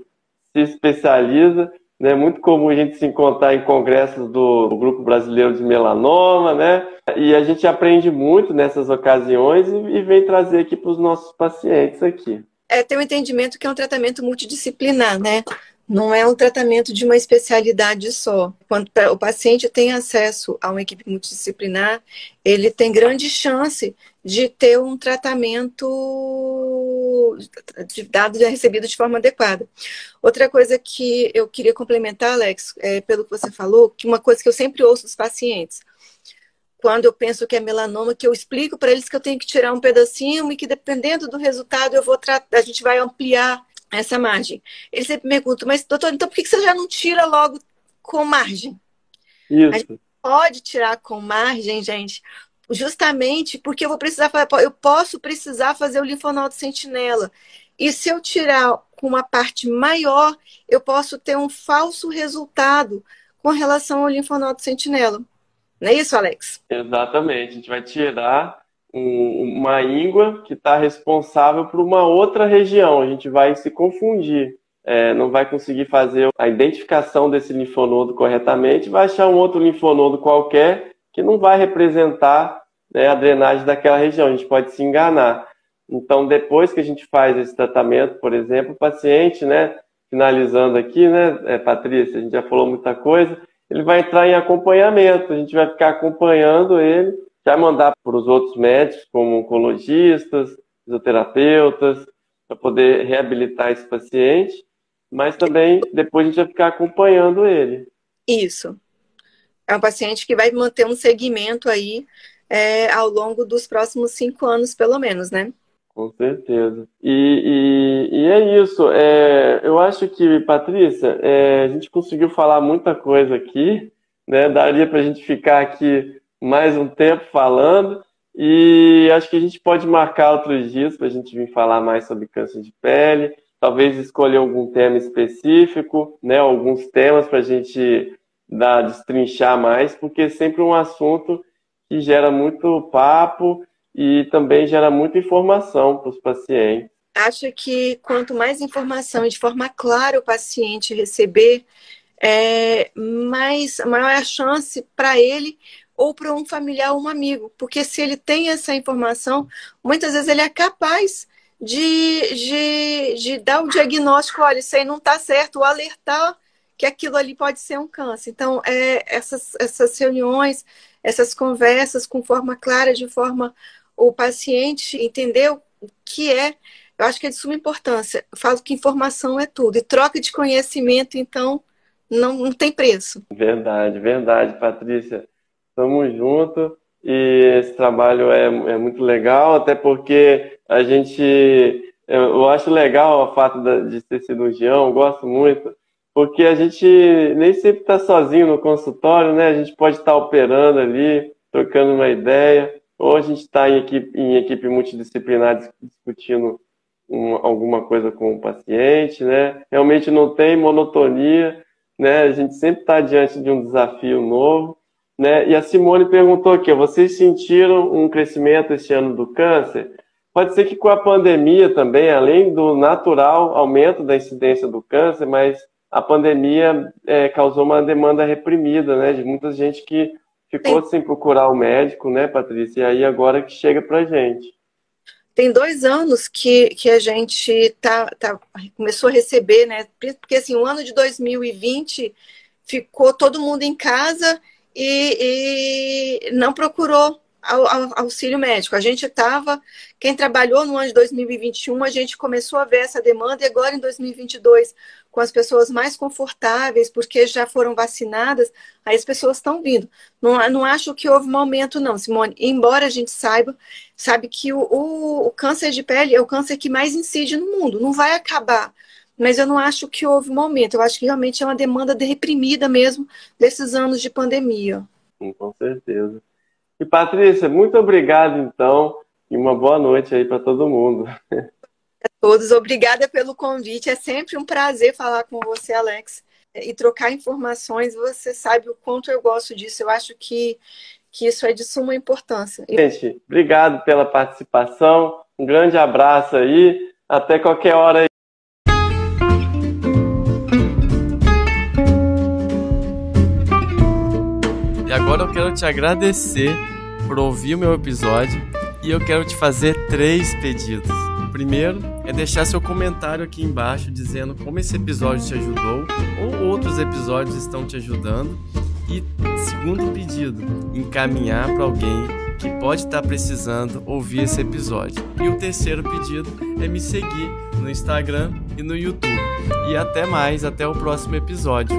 se especializa. É muito comum a gente se encontrar em congressos do Grupo Brasileiro de Melanoma, né? E a gente aprende muito nessas ocasiões e vem trazer aqui para os nossos pacientes aqui. Tem um entendimento que é um tratamento multidisciplinar, né? Não é um tratamento de uma especialidade só. Quando o paciente tem acesso a uma equipe multidisciplinar, ele tem grande chance de ter um tratamento recebido de forma adequada. Outra coisa que eu queria complementar, Alex, pelo que você falou, que uma coisa que eu sempre ouço dos pacientes, quando eu penso que é melanoma, que eu explico para eles que eu tenho que tirar um pedacinho e que dependendo do resultado a gente vai ampliar essa margem. Eles sempre me perguntam, mas doutor, então por que você já não tira logo com margem? Isso. A gente pode tirar com margem, gente, justamente porque eu posso precisar fazer o linfonodo sentinela. E se eu tirar com uma parte maior, eu posso ter um falso resultado com relação ao linfonodo sentinela. Não é isso, Alex? Exatamente. A gente vai tirar uma íngua que está responsável por uma outra região. A gente vai se confundir. Não vai conseguir fazer a identificação desse linfonodo corretamente, vai achar um outro linfonodo qualquer que não vai representar, né, a drenagem daquela região. A gente pode se enganar. Então, depois que a gente faz esse tratamento, por exemplo, o paciente, né, finalizando aqui, né, Patrícia, a gente já falou muita coisa, ele vai entrar em acompanhamento, a gente vai ficar acompanhando ele, já mandar para os outros médicos, como oncologistas, fisioterapeutas, para poder reabilitar esse paciente, mas também depois a gente vai ficar acompanhando ele. Isso. É um paciente que vai manter um segmento aí ao longo dos próximos 5 anos, pelo menos, né? Com certeza. E é isso. Eu acho que, Patrícia, a gente conseguiu falar muita coisa aqui, né? Daria para a gente ficar aqui mais um tempo falando, e acho que a gente pode marcar outros dias para a gente vir falar mais sobre câncer de pele, talvez escolher algum tema específico, né? Alguns temas para a gente destrinchar mais, porque é sempre um assunto que gera muito papo e também gera muita informação para os pacientes. Acho que quanto mais informação e de forma clara o paciente receber, maior é a chance para ele ou para um familiar ou um amigo. Porque se ele tem essa informação, muitas vezes ele é capaz de dar o diagnóstico, olha, isso aí não está certo, ou alertar que aquilo ali pode ser um câncer. Então, essas reuniões, essas conversas com forma clara, de forma o paciente entender o que eu acho que é de suma importância. Eu falo que informação é tudo. E troca de conhecimento, então, não tem preço. Verdade, verdade, Patrícia. Estamos juntos e esse trabalho é muito legal, até porque eu acho legal o fato de ser cirurgião, eu gosto muito, porque a gente nem sempre está sozinho no consultório, né? A gente pode estar operando ali, trocando uma ideia, ou a gente está em equipe multidisciplinar discutindo alguma coisa com o paciente, né? Realmente não tem monotonia, né? A gente sempre está diante de um desafio novo, né? E a Simone perguntou aqui, vocês sentiram um crescimento esse ano do câncer? Pode ser que com a pandemia também, além do natural aumento da incidência do câncer, mas a pandemia causou uma demanda reprimida, né? De muita gente que ficou sem procurar o médico, né, Patrícia? E aí agora que chega pra gente. Tem 2 anos que a gente começou a receber, né? Porque assim, o ano de 2020 ficou todo mundo em casa e não procurou auxílio médico. Quem trabalhou no ano de 2021, a gente começou a ver essa demanda, e agora em 2022, com as pessoas mais confortáveis, porque já foram vacinadas, aí as pessoas estão vindo. Não acho que houve um aumento, não, Simone, embora a gente sabe que o câncer de pele é o câncer que mais incide no mundo, não vai acabar, mas eu não acho que houve um aumento, eu acho que realmente é uma demanda reprimida mesmo desses anos de pandemia. Com certeza. E Patrícia, muito obrigado então, e uma boa noite aí para todo mundo. A todos, obrigada pelo convite, é sempre um prazer falar com você, Alex, e trocar informações. Você sabe o quanto eu gosto disso, eu acho que isso é de suma importância. Gente, obrigado pela participação, um grande abraço aí, até qualquer hora aí. E agora eu quero te agradecer por ouvir o meu episódio e eu quero te fazer 3 pedidos. O primeiro é deixar seu comentário aqui embaixo dizendo como esse episódio te ajudou ou outros episódios estão te ajudando. E segundo pedido, encaminhar para alguém que pode estar precisando ouvir esse episódio. E o terceiro pedido é me seguir no Instagram e no YouTube. E até mais, até o próximo episódio.